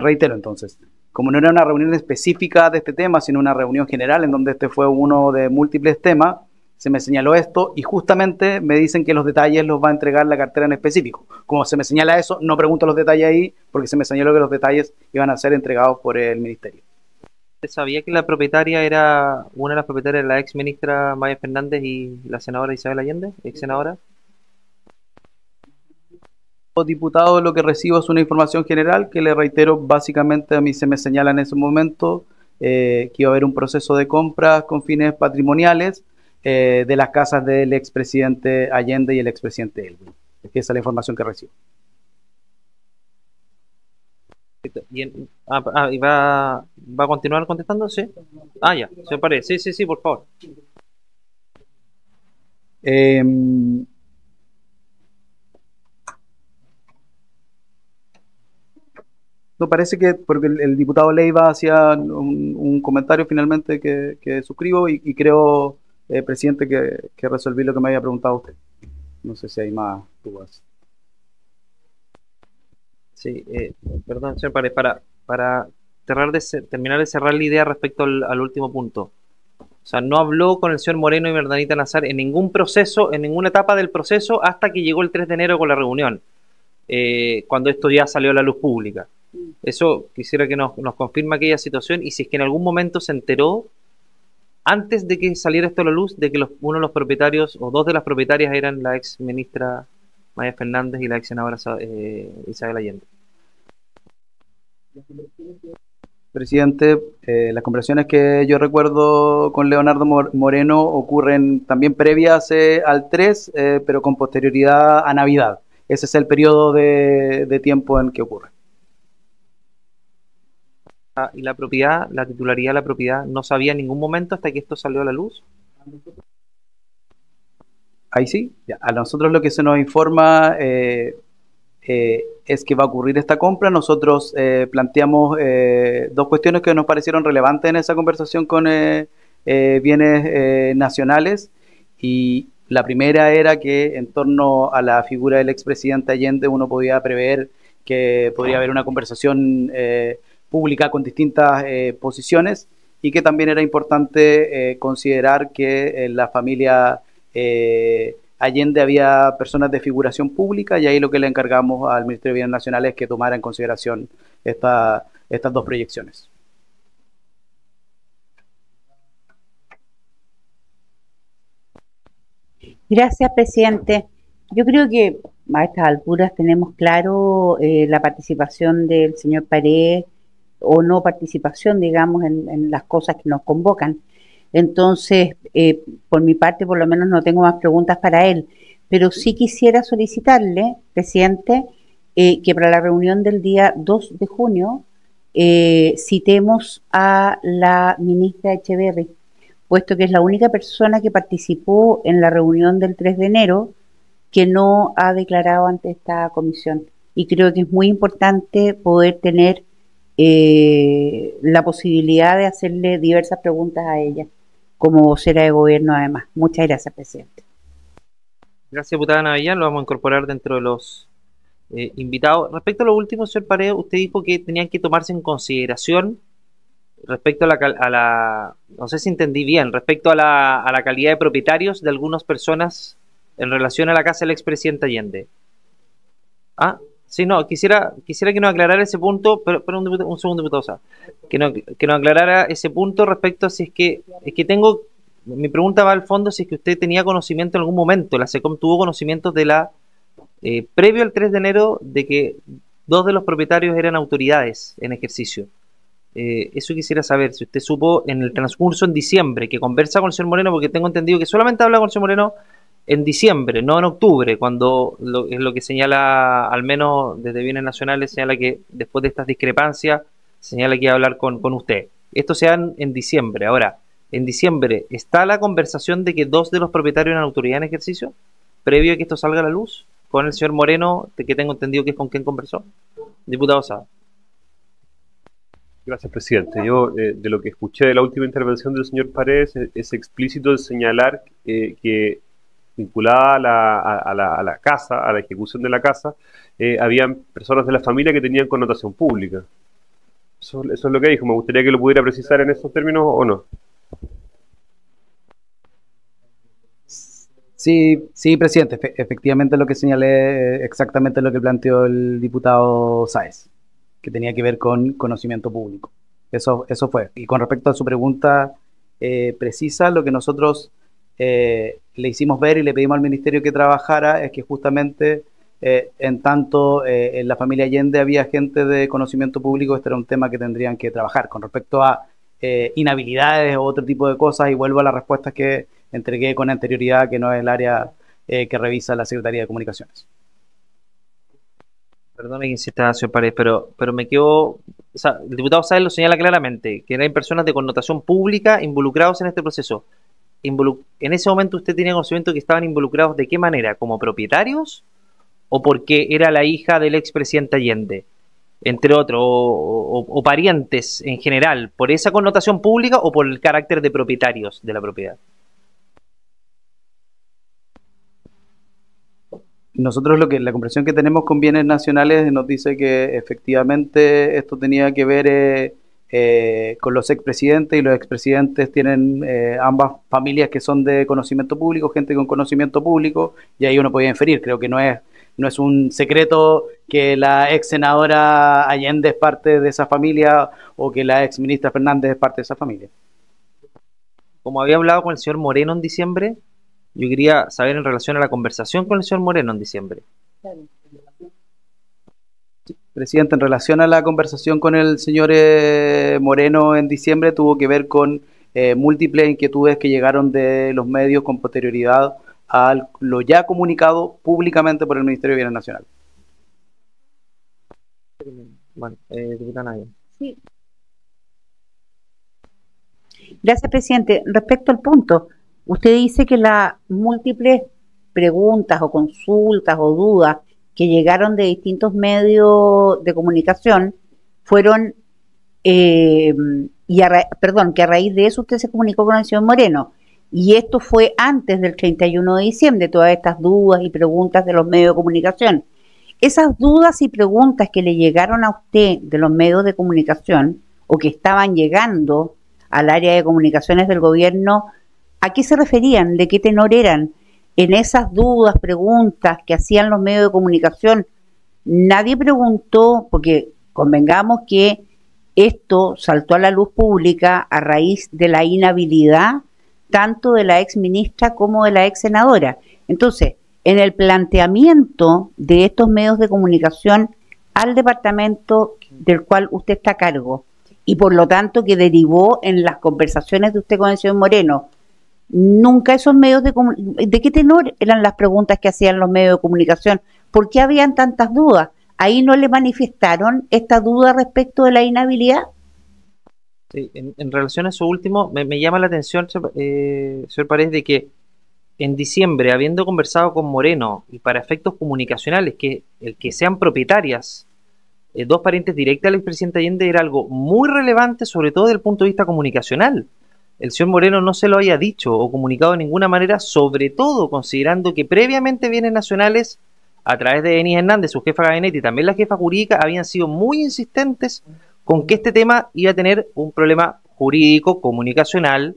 Reitero entonces, como no era una reunión específica de este tema, sino una reunión general en donde este fue uno de múltiples temas, se me señaló esto y justamente me dicen que los detalles los va a entregar la cartera en específico. Como se me señala eso, no pregunto los detalles ahí porque se me señaló que los detalles iban a ser entregados por el ministerio. ¿Sabía que la propietaria era una de las propietarias, la ex ministra Maya Fernández y la senadora Isabel Allende, ex senadora? Diputado, lo que recibo es una información general que le reitero, básicamente a mí se me señala en ese momento que iba a haber un proceso de compras con fines patrimoniales de las casas del expresidente Allende y el expresidente Elwin. Esa es la información que recibo. ¿Y va a continuar contestando? Sí. Ya, se parece. Sí, por favor. No, parece que porque el diputado Leiva hacía un comentario finalmente que suscribo y creo, presidente, que resolví lo que me había preguntado usted. No sé si hay más dudas. Sí, perdón, señor Paredes, para terminar de cerrar la idea respecto al último punto. O sea, no habló con el señor Moreno y Bernardita Nazar en ningún proceso, en ninguna etapa del proceso, hasta que llegó el 3 de enero con la reunión, cuando esto ya salió a la luz pública. Eso quisiera que nos confirme aquella situación y si es que en algún momento se enteró, antes de que saliera esto a la luz, de que uno de los propietarios, o dos de las propietarias eran la ex ministra Maya Fernández y la ex senadora Isabel Allende. Presidente, las conversaciones que yo recuerdo con Leonardo Moreno ocurren también previas al 3, pero con posterioridad a Navidad. Ese es el periodo de tiempo en que ocurre. ¿Y la propiedad, la titularidad de la propiedad, no sabía en ningún momento hasta que esto salió a la luz? Ahí sí, ya. A nosotros lo que se nos informa es que va a ocurrir esta compra. Nosotros planteamos dos cuestiones que nos parecieron relevantes en esa conversación con bienes nacionales, y la primera era que en torno a la figura del expresidente Allende uno podía prever que podría haber una conversación pública con distintas posiciones, y que también era importante considerar que en la familia Allende había personas de figuración pública, y ahí lo que le encargamos al Ministerio de Bienes Nacionales es que tomara en consideración estas dos proyecciones. Gracias, presidente. Yo creo que a estas alturas tenemos claro la participación del señor Paredes, o no participación, digamos, en las cosas que nos convocan. Entonces, por mi parte, por lo menos no tengo más preguntas para él, pero sí quisiera solicitarle, presidente, que para la reunión del día 2 de junio citemos a la ministra Echeverri, puesto que es la única persona que participó en la reunión del 3 de enero que no ha declarado ante esta comisión. Y creo que es muy importante poder tener la posibilidad de hacerle diversas preguntas a ella, como vocera de gobierno además. Muchas gracias, presidente. Gracias, diputada Navellán, lo vamos a incorporar dentro de los invitados. Respecto a lo último, señor Paredes, usted dijo que tenían que tomarse en consideración respecto a la no sé si entendí bien, respecto a la calidad de propietarios de algunas personas en relación a la casa del expresidente Allende. Sí, no, quisiera que nos aclarara ese punto, pero un segundo, diputado, o sea, que nos aclarara ese punto respecto a si es que mi pregunta va al fondo, si es que usted tenía conocimiento en algún momento, la SECOM tuvo conocimiento de previo al 3 de enero, de que dos de los propietarios eran autoridades en ejercicio. Eso quisiera saber, si usted supo en el transcurso en diciembre, que conversa con el señor Moreno, porque tengo entendido que solamente habla con el señor Moreno en diciembre, no en octubre, cuando es lo que señala, al menos desde Bienes Nacionales, señala que después de estas discrepancias, señala que iba a hablar con usted. Esto se da en diciembre. Ahora, en diciembre, ¿está la conversación de que dos de los propietarios eran autoridad en ejercicio, previo a que esto salga a la luz? con el señor Moreno, que tengo entendido que es con quien conversó. Diputado Saá. Gracias, presidente. Yo, de lo que escuché de la última intervención del señor Paredes, es explícito el señalar que vinculada a la casa, a la ejecución de la casa, habían personas de la familia que tenían connotación pública. Eso es lo que dijo. Me gustaría que lo pudiera precisar en esos términos o no. Sí, sí, presidente. Efectivamente lo que señalé, exactamente lo que planteó el diputado Sáez, que tenía que ver con conocimiento público. Eso fue. Y con respecto a su pregunta precisa, lo que nosotros le hicimos ver y le pedimos al ministerio que trabajara es que justamente en tanto en la familia Allende había gente de conocimiento público, este era un tema que tendrían que trabajar. Con respecto a inhabilidades o otro tipo de cosas, y vuelvo a las respuestas que entregué con anterioridad, que no es el área que revisa la Secretaría de Comunicaciones. Perdone que insista, señor Paredes, pero me quedo... O sea, el diputado Sáez lo señala claramente, que hay personas de connotación pública involucrados en este proceso. En ese momento usted tenía conocimiento que estaban involucrados ¿de qué manera? ¿Como propietarios? ¿O porque era la hija del expresidente Allende? Entre otros, o parientes en general, ¿por esa connotación pública o por el carácter de propietarios de la propiedad? Nosotros la comprensión que tenemos con bienes nacionales nos dice que efectivamente esto tenía que ver con los expresidentes, y los expresidentes tienen ambas familias que son de conocimiento público, gente con conocimiento público, y ahí uno podía inferir. Creo que no es un secreto que la ex senadora Allende es parte de esa familia o que la ex ministra Fernández es parte de esa familia. Como había hablado con el señor Moreno en diciembre, yo quería saber en relación a la conversación con el señor Moreno en diciembre. Presidente, en relación a la conversación con el señor Moreno en diciembre, tuvo que ver con múltiples inquietudes que llegaron de los medios con posterioridad a lo ya comunicado públicamente por el Ministerio de Bienes Nacionales. Bueno, diputada Naya. Sí. Gracias, presidente. Respecto al punto, usted dice que las múltiples preguntas o consultas o dudas que llegaron de distintos medios de comunicación fueron, que a raíz de eso usted se comunicó con el señor Moreno. Y esto fue antes del 31 de diciembre, todas estas dudas y preguntas de los medios de comunicación. Esas dudas y preguntas que le llegaron a usted de los medios de comunicación o que estaban llegando al área de comunicaciones del gobierno, ¿a qué se referían? ¿De qué tenor eran? En esas dudas, preguntas que hacían los medios de comunicación, nadie preguntó, porque convengamos que esto saltó a la luz pública a raíz de la inhabilidad tanto de la ex ministra como de la ex senadora. Entonces, en el planteamiento de estos medios de comunicación al departamento del cual usted está a cargo, y por lo tanto que derivó en las conversaciones de usted con el señor Moreno, nunca esos medios ¿de qué tenor eran las preguntas que hacían los medios de comunicación? ¿Por qué habían tantas dudas? ¿Ahí no le manifestaron esta duda respecto de la inhabilidad? Sí, en relación a eso último, me llama la atención, señor Paredes, de que en diciembre, habiendo conversado con Moreno, y para efectos comunicacionales, que el que sean propietarias dos parientes directas del expresidente Allende era algo muy relevante, sobre todo desde el punto de vista comunicacional. El señor Moreno no se lo haya dicho o comunicado de ninguna manera, sobre todo considerando que previamente Bienes Nacionales, a través de Denise Hernández, su jefa de gabinete, y también la jefa jurídica, habían sido muy insistentes con que este tema iba a tener un problema jurídico, comunicacional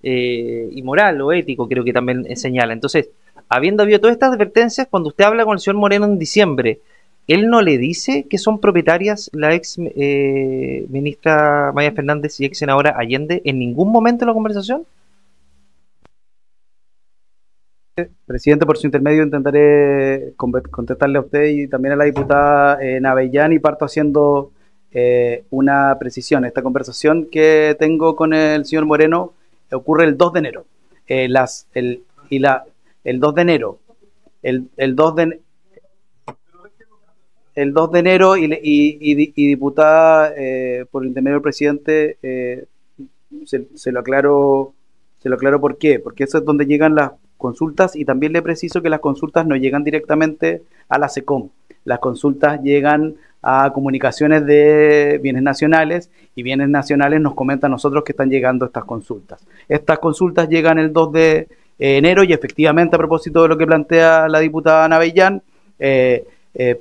y moral o ético, creo que también señala. Entonces, habiendo habido todas estas advertencias, cuando usted habla con el señor Moreno en diciembre, ¿él no le dice que son propietarias la ex ministra Maya Fernández y ex senadora Allende en ningún momento de la conversación? Presidente, por su intermedio intentaré contestarle a usted y también a la diputada Navellán, y parto haciendo una precisión. Esta conversación que tengo con el señor Moreno ocurre el 2 de enero. El 2 de enero. El 2 de enero y diputada, por el intermedio del presidente, se lo aclaro por qué. Porque eso es donde llegan consultas, y también le preciso que las consultas no llegan directamente a la SECOM. Las consultas llegan a comunicaciones de Bienes Nacionales, y Bienes Nacionales nos comenta a nosotros que están llegando estas consultas. Estas consultas llegan el 2 de enero y efectivamente, a propósito de lo que plantea la diputada Navellán,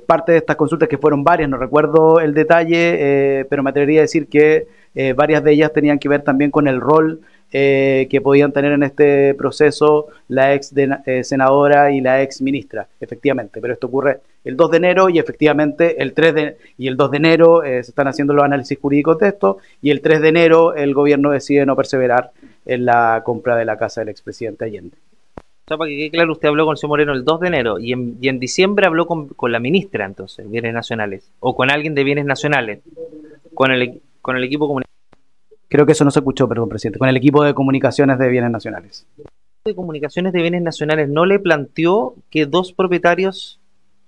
parte de estas consultas, que fueron varias, no recuerdo el detalle, pero me atrevería a decir que varias de ellas tenían que ver también con el rol que podían tener en este proceso la ex senadora y la ex ministra, efectivamente, pero esto ocurre el 2 de enero y efectivamente el 2 de enero se están haciendo los análisis jurídicos de esto, y el 3 de enero el gobierno decide no perseverar en la compra de la casa del expresidente Allende. O sea, para que quede claro, usted habló con el señor Moreno el 2 de enero y en diciembre habló con la ministra, entonces, Bienes Nacionales, o con alguien de Bienes Nacionales, con el equipo comunitario. Creo que eso no se escuchó, perdón, presidente, con el equipo de comunicaciones de Bienes Nacionales. De comunicaciones de Bienes Nacionales no le planteó que 2 propietarios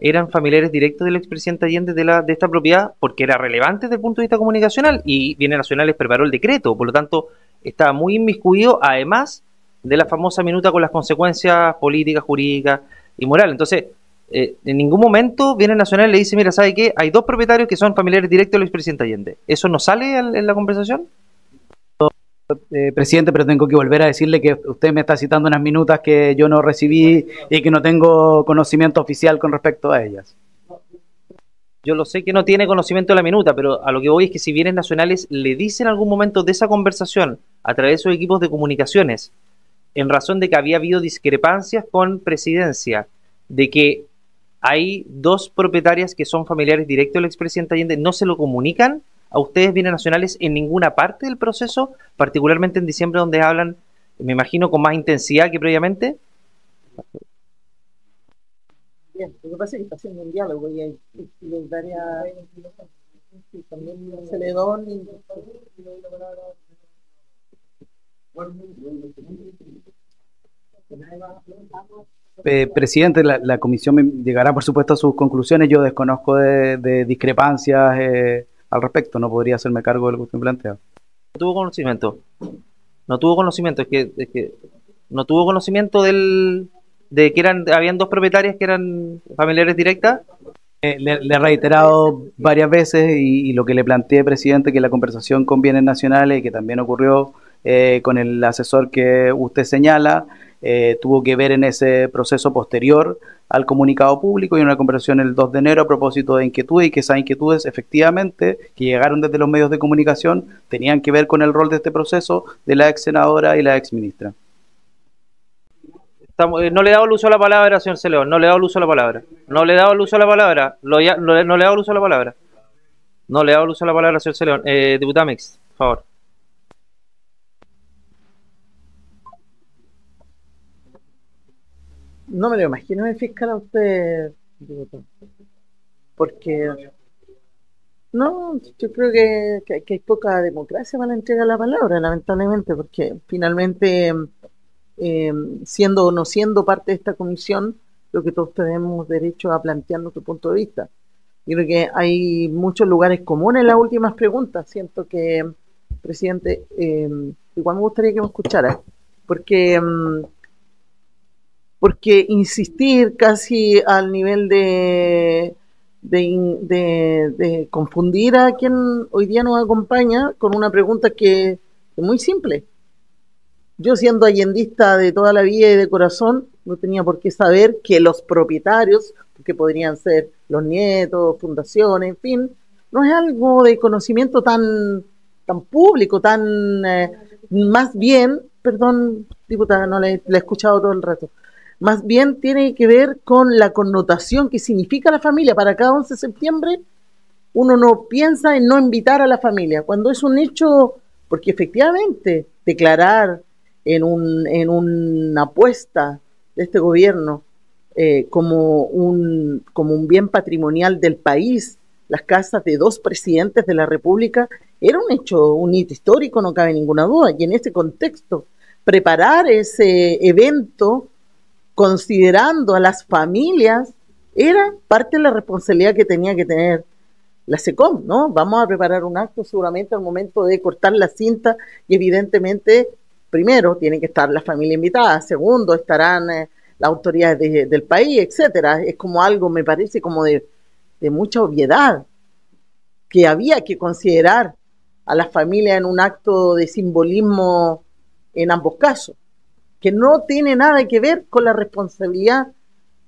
eran familiares directos del expresidente Allende de esta propiedad, porque era relevante desde el punto de vista comunicacional, y Bienes Nacionales preparó el decreto, por lo tanto estaba muy inmiscuido, además de la famosa minuta con las consecuencias políticas, jurídicas y morales. Entonces, en ningún momento Bienes Nacionales le dice, mira, ¿sabe qué? Hay 2 propietarios que son familiares directos del expresidente Allende. ¿Eso no sale en la conversación? Presidente, pero tengo que volver a decirle que usted me está citando unas minutas que yo no recibí y que no tengo conocimiento oficial con respecto a ellas. Yo lo sé que no tiene conocimiento de la minuta, pero a lo que voy es que si Bienes Nacionales le dice en algún momento de esa conversación a través de sus equipos de comunicaciones, en razón de que había habido discrepancias con Presidencia, de que hay 2 propietarias que son familiares directos del expresidente Allende, ¿no se lo comunican a ustedes, Bienes Nacionales, en ninguna parte del proceso, particularmente en diciembre, donde hablan, me imagino, con más intensidad que previamente? Bien, lo que pasa es que está haciendo un diálogo y hay varias, también Celedón y... Presidente, la comisión llegará, por supuesto, a sus conclusiones. Yo desconozco de discrepancias al respecto, no podría hacerme cargo de lo que usted plantea. No tuvo conocimiento, es que no tuvo conocimiento de que habían 2 propietarias que eran familiares directas. Le he reiterado varias veces y lo que le planteé, presidente, que la conversación con Bienes Nacionales, y que también ocurrió con el asesor que usted señala, tuvo que ver en ese proceso posterior al comunicado público, y una conversación el 2 de enero a propósito de inquietudes, y que esas inquietudes efectivamente que llegaron desde los medios de comunicación tenían que ver con el rol de este proceso de la ex senadora y la ex ministra. No le he dado el uso a la palabra, señor Celedón, no le he dado el uso a la palabra. No le he dado el uso a la palabra, no le he dado el uso a la palabra. No le he dado el uso a la palabra, señor Celedón. Diputada Mix, por favor. No me lo imagino el fiscal a usted, diputado. Porque no, yo creo que hay poca democracia para la entrega de la palabra, lamentablemente, porque finalmente, siendo o no siendo parte de esta comisión, creo que todos tenemos derecho a plantear nuestro punto de vista. Yo creo que hay muchos lugares comunes en las últimas preguntas. Siento que, presidente, igual me gustaría que me escuchara, porque insistir casi al nivel de confundir a quien hoy día nos acompaña con una pregunta que es muy simple. Yo, siendo allendista de toda la vida y de corazón, no tenía por qué saber que los propietarios, que podrían ser los nietos, fundaciones, en fin, no es algo de conocimiento tan público, más bien, perdón, diputada, no la he escuchado todo el rato, más bien tiene que ver con la connotación que significa la familia. Para cada 11 de septiembre uno no piensa en no invitar a la familia, cuando es un hecho, porque efectivamente declarar en una apuesta de este gobierno como un bien patrimonial del país, las casas de 2 presidentes de la República, era un hito histórico, no cabe ninguna duda, y en ese contexto preparar ese evento considerando a las familias, era parte de la responsabilidad que tenía que tener la SECOM, ¿no? Vamos a preparar un acto seguramente al momento de cortar la cinta y evidentemente primero, tiene que estar la familia invitada, segundo, estarán las autoridades del país, etcétera. Es como algo, me parece, como de mucha obviedad, que había que considerar a las familias en un acto de simbolismo en ambos casos, que no tiene nada que ver con la responsabilidad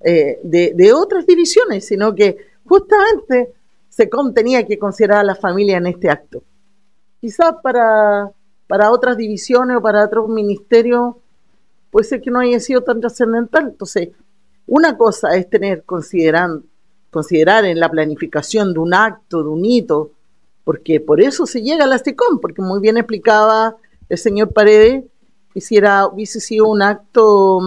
de otras divisiones, sino que justamente SECOM tenía que considerar a la familia en este acto. Quizás para otras divisiones o para otros ministerios puede ser que no haya sido tan trascendental. Entonces, una cosa es considerar en la planificación de un acto, de un hito, porque por eso se llega a la SECOM, porque muy bien explicaba el señor Paredes, hubiese sido un acto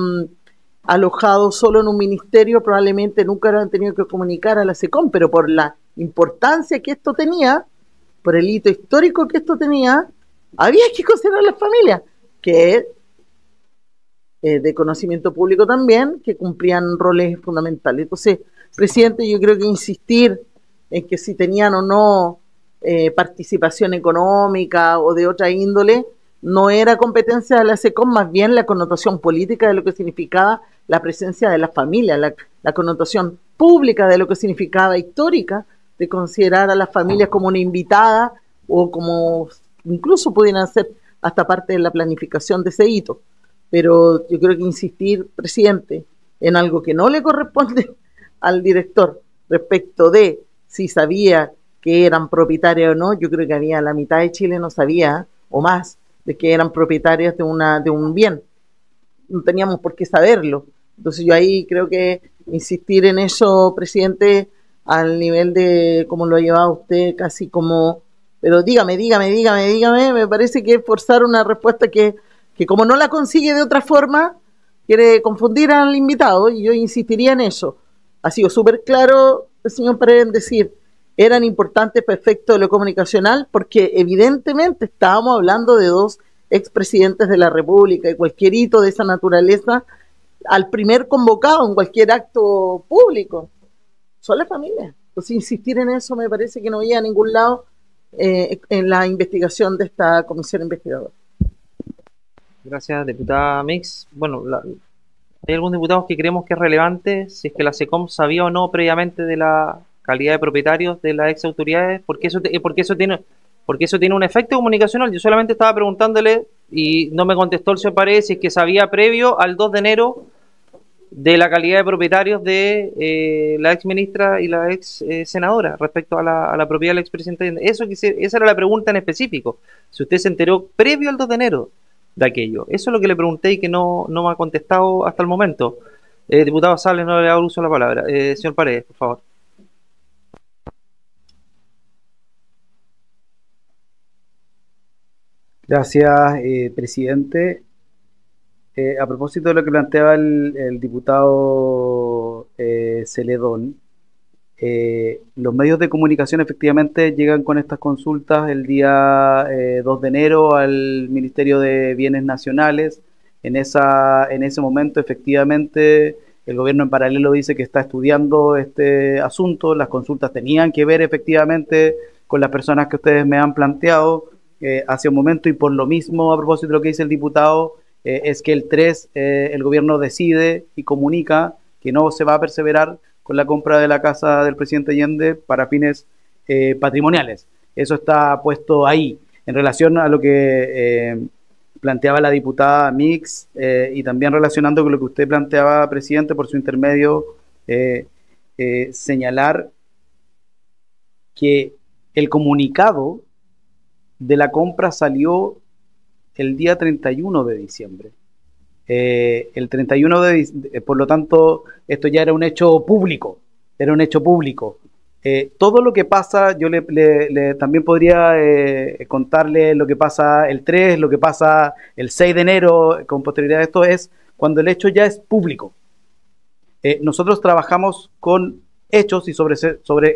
alojado solo en un ministerio, probablemente nunca hubieran tenido que comunicar a la SECOM, pero por la importancia que esto tenía, por el hito histórico que esto tenía, había que considerar a las familias, que de conocimiento público también, que cumplían roles fundamentales. Entonces, presidente, yo creo que insistir en que si tenían o no participación económica o de otra índole, no era competencia de la SECOM, más bien la connotación política de lo que significaba la presencia de la familia, la connotación pública de lo que significaba histórica, de considerar a las familias como una invitada o como incluso pudieran ser hasta parte de la planificación de ese hito. Pero yo creo que insistir, presidente, en algo que no le corresponde al director respecto de si sabía que eran propietarias o no, yo creo que había la mitad de Chile no sabía, o más, de que eran propietarias de un bien. No teníamos por qué saberlo. Entonces yo ahí creo que insistir en eso, presidente, al nivel de como lo ha llevado usted, casi como, pero dígame, me parece que es forzar una respuesta que como no la consigue de otra forma, quiere confundir al invitado, y yo insistiría en eso. Ha sido súper claro el señor Paredes en decir, eran importantes para efecto de lo comunicacional, porque evidentemente estábamos hablando de dos expresidentes de la República, y cualquier hito de esa naturaleza, al primer convocado en cualquier acto público, son las familias. Entonces insistir en eso me parece que no había a ningún lado en la investigación de esta comisión investigadora. Gracias, diputada Mix. Bueno, hay algunos diputados que creemos que es relevante si es que la SECOM sabía o no previamente de la calidad de propietarios de las ex autoridades, porque eso tiene un efecto comunicacional. Yo solamente estaba preguntándole y no me contestó el señor Paredes si es que sabía previo al 2 de enero de la calidad de propietarios de la ex ministra y la ex senadora respecto a la propiedad del expresidente. Esa era la pregunta en específico. Si usted se enteró previo al 2 de enero de aquello. Eso es lo que le pregunté y que no me ha contestado hasta el momento. Diputado Sales, no le hago uso a la palabra. Señor Paredes, por favor. Gracias, presidente. A propósito de lo que planteaba el diputado Celedón, los medios de comunicación efectivamente llegan con estas consultas el día 2 de enero al Ministerio de Bienes Nacionales. En ese momento, efectivamente, el gobierno en paralelo dice que está estudiando este asunto. Las consultas tenían que ver efectivamente con las personas que ustedes me han planteado hace un momento, y por lo mismo, a propósito de lo que dice el diputado, es que el 3 el gobierno decide y comunica que no se va a perseverar con la compra de la casa del presidente Allende para fines patrimoniales. Eso está puesto ahí. En relación a lo que planteaba la diputada Mix, y también relacionando con lo que usted planteaba, presidente, por su intermedio, señalar que el comunicado de la compra salió el día 31 de diciembre. El 31 por lo tanto, esto ya era un hecho público. Todo lo que pasa, yo también podría contarle lo que pasa el 3, lo que pasa el 6 de enero, con posterioridad a esto, es cuando el hecho ya es público. Nosotros trabajamos con hechos, y sobre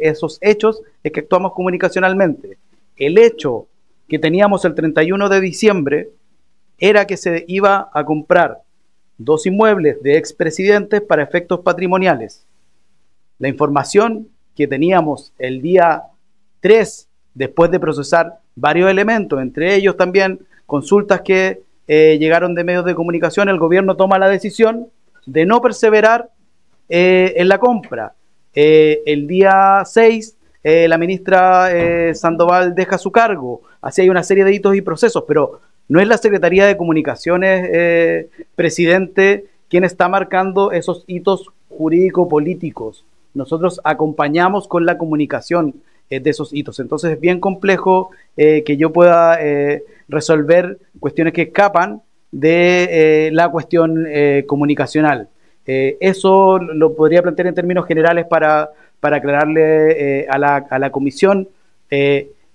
esos hechos es que actuamos comunicacionalmente. El hecho que teníamos el 31 de diciembre era que se iba a comprar 2 inmuebles de expresidentes para efectos patrimoniales. La información que teníamos el día 3, después de procesar varios elementos, entre ellos también consultas que llegaron de medios de comunicación, el gobierno toma la decisión de no perseverar en la compra. El día 6, la ministra Sandoval deja su cargo. Así hay una serie de hitos y procesos, pero no es la Secretaría de Comunicaciones, presidente, quien está marcando esos hitos jurídico-políticos. Nosotros acompañamos con la comunicación de esos hitos. Entonces es bien complejo que yo pueda resolver cuestiones que escapan de la cuestión comunicacional. Eso lo podría plantear en términos generales para aclararle a la comisión.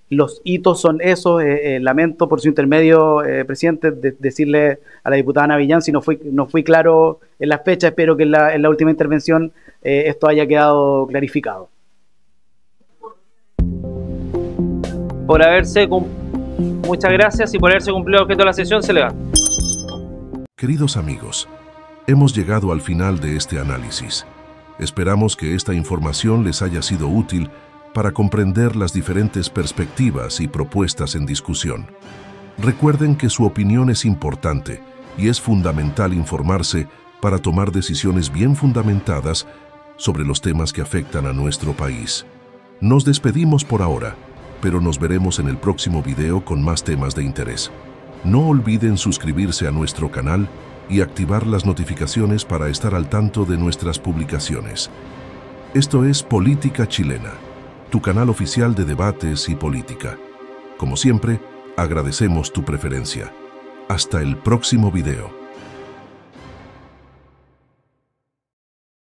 Los hitos son esos. Lamento por su intermedio, presidente, decirle a la diputada Navillán si no fui claro en las fechas. Espero que en la última intervención esto haya quedado clarificado. Muchas gracias, y por haberse cumplido el objeto de la sesión, se levanta. Queridos amigos, hemos llegado al final de este análisis. Esperamos que esta información les haya sido útil para comprender las diferentes perspectivas y propuestas en discusión. Recuerden que su opinión es importante y es fundamental informarse para tomar decisiones bien fundamentadas sobre los temas que afectan a nuestro país. Nos despedimos por ahora, pero nos veremos en el próximo video con más temas de interés. No olviden suscribirse a nuestro canal y activar las notificaciones para estar al tanto de nuestras publicaciones. Esto es Política Chilena, tu canal oficial de debates y política. Como siempre, agradecemos tu preferencia. Hasta el próximo video.